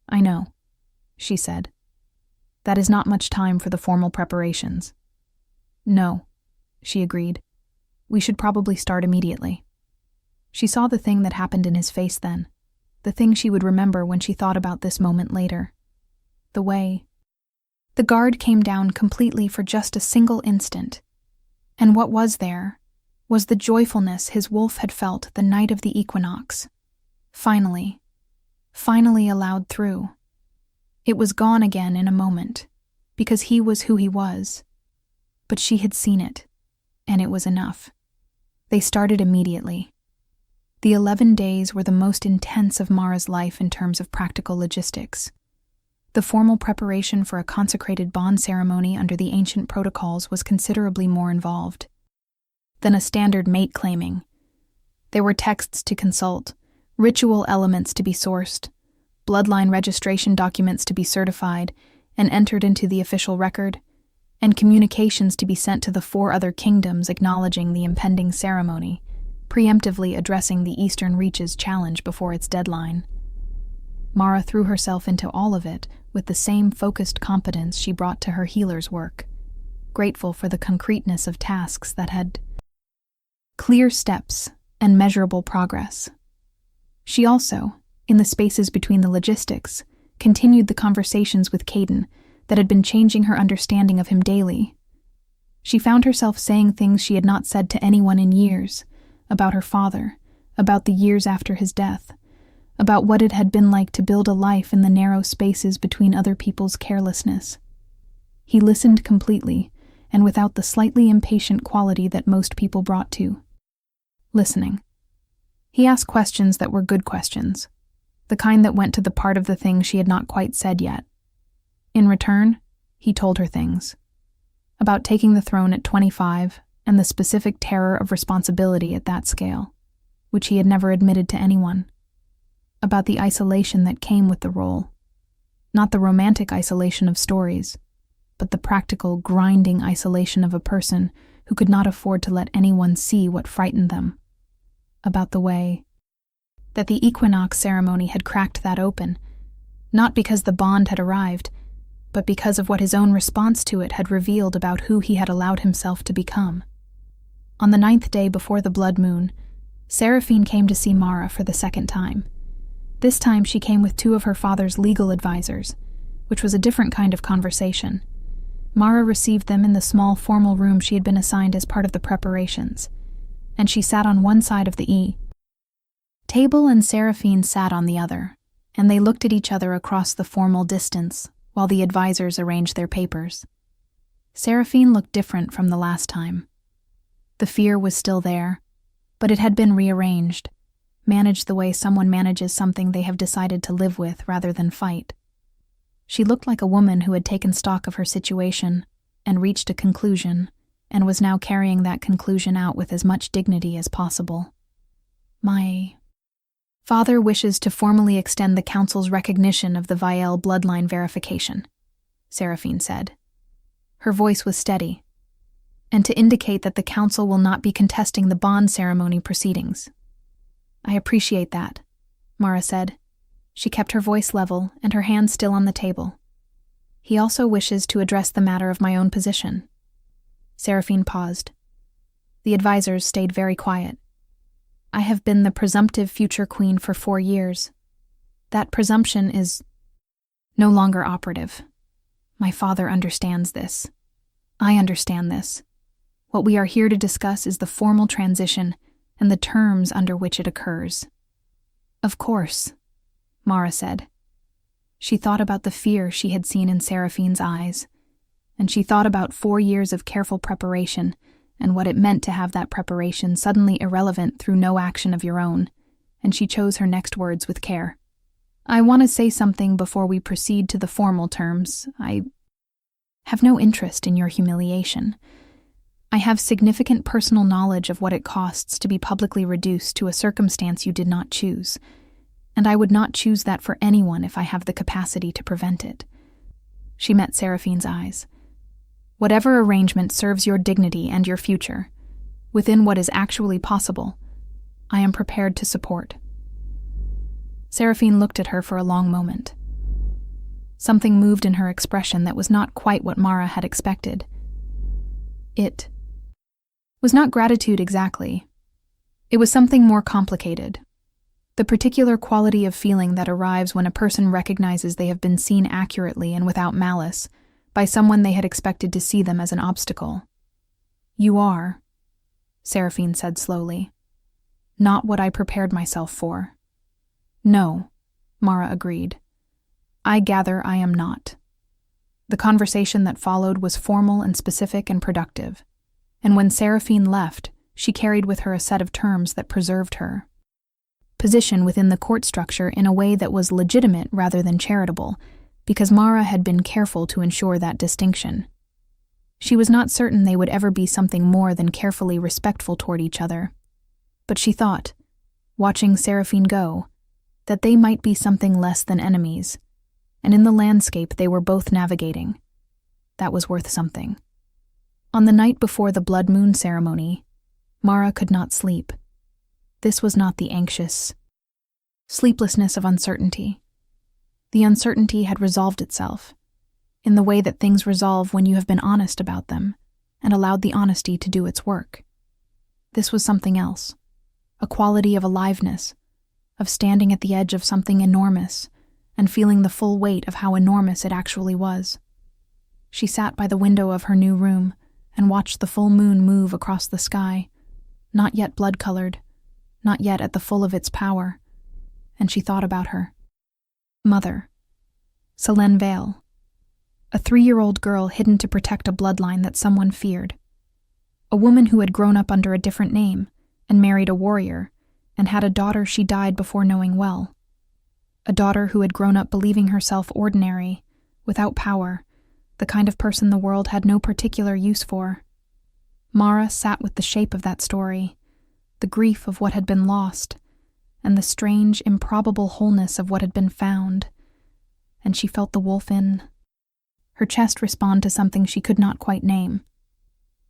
"I know," she said. "That is not much time for the formal preparations." "No," she agreed. "We should probably start immediately." She saw the thing that happened in his face then, the thing she would remember when she thought about this moment later. The way the guard came down completely for just a single instant, and what was there was the joyfulness his wolf had felt the night of the equinox. Finally allowed through. It was gone again in a moment, because he was who he was. But she had seen it, and it was enough. They started immediately. The 11 days were the most intense of Mara's life in terms of practical logistics. The formal preparation for a consecrated bond ceremony under the ancient protocols was considerably more involved than a standard mate claiming. There were texts to consult, ritual elements to be sourced, bloodline registration documents to be certified and entered into the official record, and communications to be sent to the 4 other kingdoms acknowledging the impending ceremony, preemptively addressing the Eastern Reach's challenge before its deadline. Mara threw herself into all of it with the same focused competence she brought to her healer's work, grateful for the concreteness of tasks that had clear steps and measurable progress. She also, in the spaces between the logistics, continued the conversations with Caden that had been changing her understanding of him daily. She found herself saying things she had not said to anyone in years, about her father, about the years after his death, about what it had been like to build a life in the narrow spaces between other people's carelessness. He listened completely, and without the slightly impatient quality that most people brought to listening. He asked questions that were good questions, the kind that went to the part of the thing she had not quite said yet. In return, he told her things. About taking the throne at 25 and the specific terror of responsibility at that scale, which he had never admitted to anyone. About the isolation that came with the role. Not the romantic isolation of stories, but the practical, grinding isolation of a person who could not afford to let anyone see what frightened them. About the way that the equinox ceremony had cracked that open, not because the bond had arrived, but because of what his own response to it had revealed about who he had allowed himself to become. On the 9th day before the blood moon, Saraphene came to see Mara for the second time. This time she came with 2 of her father's legal advisors, which was a different kind of conversation. Mara received them in the small formal room she had been assigned as part of the preparations, and she sat on one side of the table and Saraphene sat on the other, and they looked at each other across the formal distance while the advisors arranged their papers. Saraphene looked different from the last time. The fear was still there, but it had been rearranged, managed the way someone manages something they have decided to live with rather than fight. She looked like a woman who had taken stock of her situation and reached a conclusion, and was now carrying that conclusion out with as much dignity as possible. My father wishes to formally extend the Council's recognition of the Vielle bloodline verification, Saraphene said. Her voice was steady, and to indicate that the Council will not be contesting the bond ceremony proceedings. I appreciate that, Mara said. She kept her voice level and her hand still on the table. He also wishes to address the matter of my own position. Saraphene paused. The advisors stayed very quiet. I have been the presumptive future queen for 4 years. That presumption is no longer operative. My father understands this. I understand this. What we are here to discuss is the formal transition and the terms under which it occurs. Of course, Mara said. She thought about the fear she had seen in Saraphene's eyes, and she thought about 4 years of careful preparation and what it meant to have that preparation suddenly irrelevant through no action of your own, and she chose her next words with care. I want to say something before we proceed to the formal terms. I have no interest in your humiliation. I have significant personal knowledge of what it costs to be publicly reduced to a circumstance you did not choose, and I would not choose that for anyone if I have the capacity to prevent it. She met Saraphene's eyes. Whatever arrangement serves your dignity and your future, within what is actually possible, I am prepared to support. Saraphene looked at her for a long moment. Something moved in her expression that was not quite what Mara had expected. It was not gratitude exactly. It was something more complicated. The particular quality of feeling that arrives when a person recognizes they have been seen accurately and without malice by someone they had expected to see them as an obstacle. You are, Saraphene said slowly, not what I prepared myself for. No, Mara agreed. I gather I am not. The conversation that followed was formal and specific and productive, and when Saraphene left, she carried with her a set of terms that preserved her position within the court structure in a way that was legitimate rather than charitable, because Mara had been careful to ensure that distinction. She was not certain they would ever be something more than carefully respectful toward each other, but she thought, watching Saraphene go, that they might be something less than enemies, and in the landscape they were both navigating. That was worth something. On the night before the blood moon ceremony, Mara could not sleep. This was not the anxious sleeplessness of uncertainty. The uncertainty had resolved itself, in the way that things resolve when you have been honest about them and allowed the honesty to do its work. This was something else, a quality of aliveness, of standing at the edge of something enormous and feeling the full weight of how enormous it actually was. She sat by the window of her new room and watched the full moon move across the sky, not yet blood-colored, not yet at the full of its power, and she thought about her mother, Selene Vale, a 3-year-old girl hidden to protect a bloodline that someone feared, a woman who had grown up under a different name and married a warrior and had a daughter she died before knowing well, a daughter who had grown up believing herself ordinary, without power, the kind of person the world had no particular use for. Mara sat with the shape of that story, the grief of what had been lost, and the strange, improbable wholeness of what had been found, and she felt the wolf in her chest respond to something she could not quite name.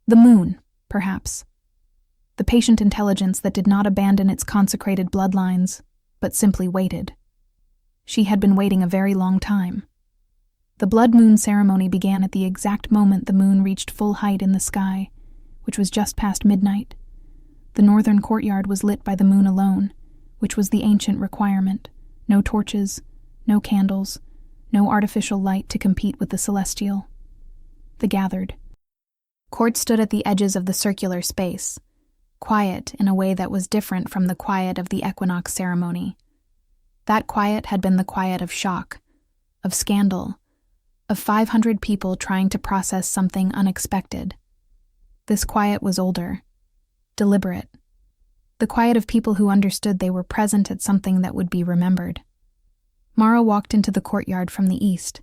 The moon, perhaps. The patient intelligence that did not abandon its consecrated bloodlines, but simply waited. She had been waiting a very long time. The blood moon ceremony began at the exact moment the moon reached full height in the sky, which was just past midnight. The northern courtyard was lit by the moon alone, which was the ancient requirement. No torches, no candles, no artificial light to compete with the celestial. The gathered court stood at the edges of the circular space, quiet in a way that was different from the quiet of the equinox ceremony. That quiet had been the quiet of shock, of scandal, of 500 people trying to process something unexpected. This quiet was older, deliberate. The quiet of people who understood they were present at something that would be remembered. Mara walked into the courtyard from the east,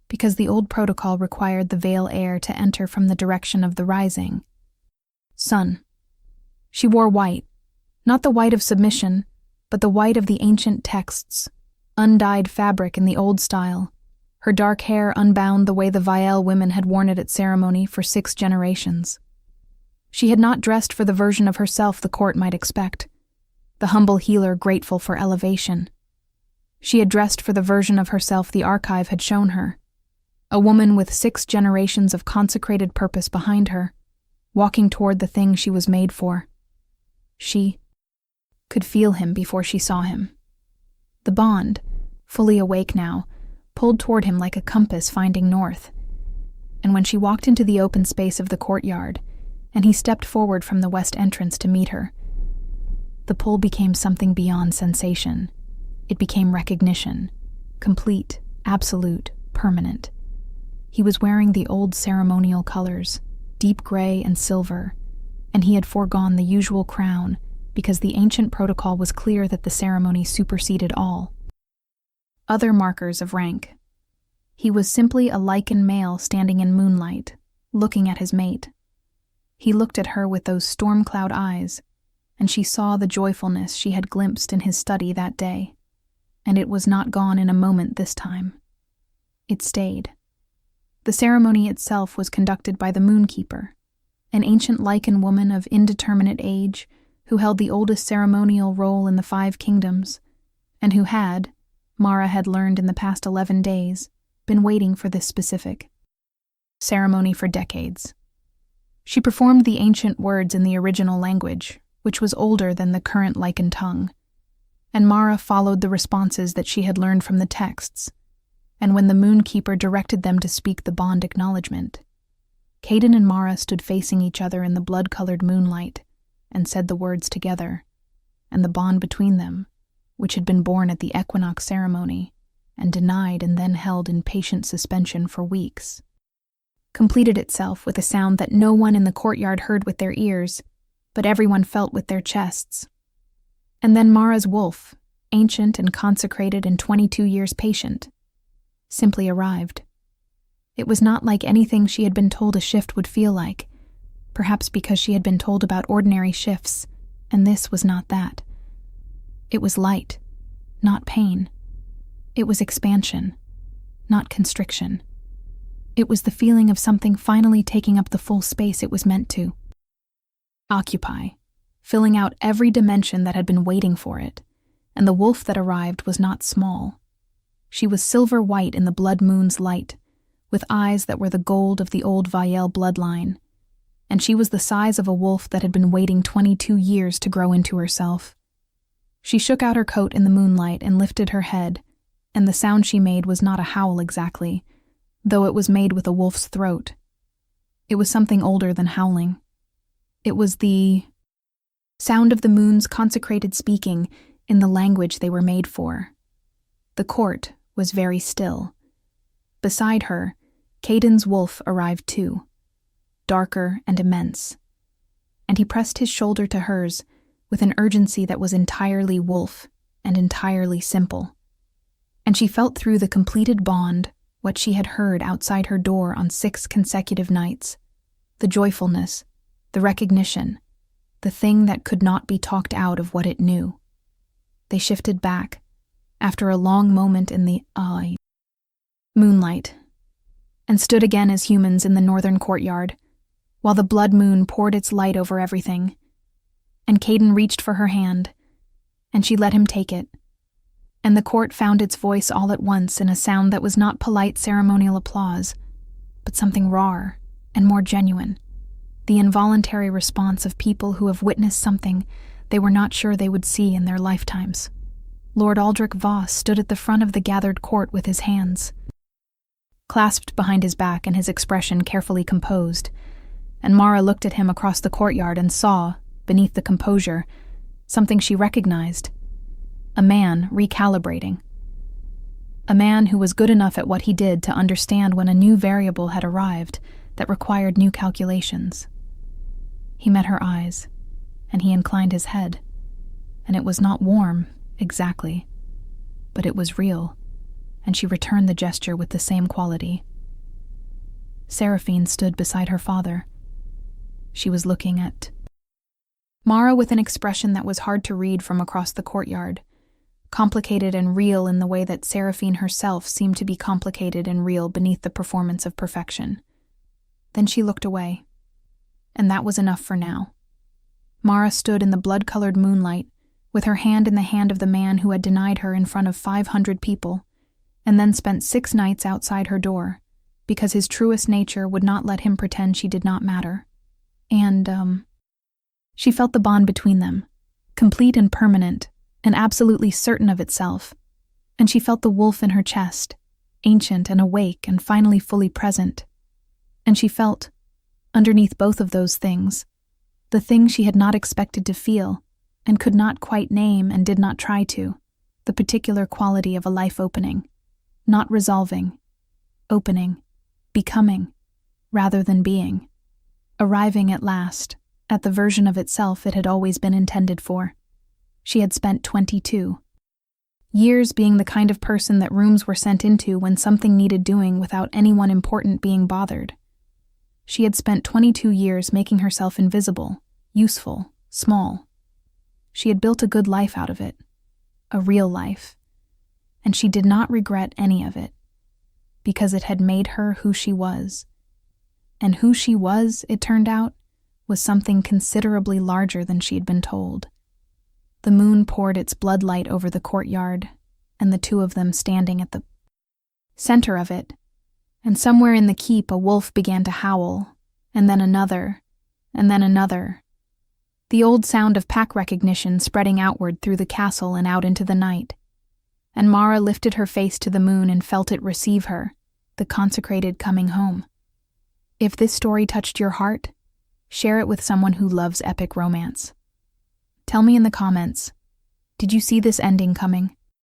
because the old protocol required the veil heir to enter from the direction of the rising sun. She wore white, not the white of submission, but the white of the ancient texts, undyed fabric in the old style, her dark hair unbound the way the Viel women had worn it at ceremony for 6 generations. She had not dressed for the version of herself the court might expect, the humble healer grateful for elevation. She had dressed for the version of herself the archive had shown her, a woman with 6 generations of consecrated purpose behind her, walking toward the thing she was made for. She could feel him before she saw him. The bond, fully awake now, pulled toward him like a compass finding north. And when she walked into the open space of the courtyard, and he stepped forward from the west entrance to meet her, the pull became something beyond sensation. It became recognition, complete, absolute, permanent. He was wearing the old ceremonial colors, deep gray and silver, and he had foregone the usual crown because the ancient protocol was clear that the ceremony superseded all other markers of rank. He was simply a lichen male standing in moonlight, looking at his mate. He looked at her with those storm cloud eyes, and she saw the joyfulness she had glimpsed in his study that day. And it was not gone in a moment this time. It stayed. The ceremony itself was conducted by the Moonkeeper, an ancient lichen woman of indeterminate age who held the oldest ceremonial role in the 5 kingdoms, and who had, Mara had learned in the past 11 days, been waiting for this specific ceremony for decades. She performed the ancient words in the original language, which was older than the current lichen tongue, and Mara followed the responses that she had learned from the texts, and when the Moonkeeper directed them to speak the bond acknowledgement, Caden and Mara stood facing each other in the blood-colored moonlight and said the words together, and the bond between them, which had been born at the equinox ceremony and denied and then held in patient suspension for weeks, completed itself with a sound that no one in the courtyard heard with their ears, but everyone felt with their chests. And then Mara's wolf, ancient and consecrated and 22 years patient, simply arrived. It was not like anything she had been told a shift would feel like, perhaps because she had been told about ordinary shifts, and this was not that. It was light, not pain. It was expansion, not constriction. It was the feeling of something finally taking up the full space it was meant to occupy, filling out every dimension that had been waiting for it, and the wolf that arrived was not small. She was silver white in the blood moon's light, with eyes that were the gold of the old Viel bloodline, and she was the size of a wolf that had been waiting 22 years to grow into herself. She shook out her coat in the moonlight and lifted her head, and the sound she made was not a howl exactly, though it was made with a wolf's throat. It was something older than howling. It was the sound of the moon's consecrated speaking in the language they were made for. The court was very still. Beside her, Caden's wolf arrived too, darker and immense, and he pressed his shoulder to hers with an urgency that was entirely wolf and entirely simple. And she felt through the completed bond what she had heard outside her door on 6 consecutive nights, the joyfulness, the recognition, the thing that could not be talked out of what it knew. They shifted back, after a long moment in the moonlight, and stood again as humans in the northern courtyard, while the blood moon poured its light over everything. And Caden reached for her hand, and she let him take it. And the court found its voice all at once in a sound that was not polite ceremonial applause, but something rawer and more genuine, the involuntary response of people who have witnessed something they were not sure they would see in their lifetimes. Lord Aldrich Voss stood at the front of the gathered court with his hands clasped behind his back and his expression carefully composed, and Mara looked at him across the courtyard and saw, beneath the composure, something she recognized. A man recalibrating. A man who was good enough at what he did to understand when a new variable had arrived that required new calculations. He met her eyes, and he inclined his head, and it was not warm, exactly, but it was real, and she returned the gesture with the same quality. Saraphene stood beside her father. She was looking at Mara with an expression that was hard to read from across the courtyard, complicated and real in the way that Saraphene herself seemed to be complicated and real beneath the performance of perfection. Then she looked away, and that was enough for now. Mara stood in the blood-colored moonlight, with her hand in the hand of the man who had denied her in front of 500 people, and then spent 6 nights outside her door, because his truest nature would not let him pretend she did not matter. And, she felt the bond between them, complete and permanent, and absolutely certain of itself, and she felt the wolf in her chest, ancient and awake and finally fully present. And she felt, underneath both of those things, the thing she had not expected to feel, and could not quite name and did not try to, the particular quality of a life opening, not resolving, opening, becoming, rather than being, arriving at last, at the version of itself it had always been intended for. She had spent 22 years being the kind of person that rooms were sent into when something needed doing without anyone important being bothered. She had spent 22 years making herself invisible, useful, small. She had built a good life out of it, a real life, and she did not regret any of it, because it had made her who she was. And who she was, it turned out, was something considerably larger than she had been told. The moon poured its blood light over the courtyard, and the two of them standing at the center of it, and somewhere in the keep a wolf began to howl, and then another, and then another. The old sound of pack recognition spreading outward through the castle and out into the night. And Mara lifted her face to the moon and felt it receive her, the consecrated coming home. If this story touched your heart, share it with someone who loves epic romance. Tell me in the comments, did you see this ending coming?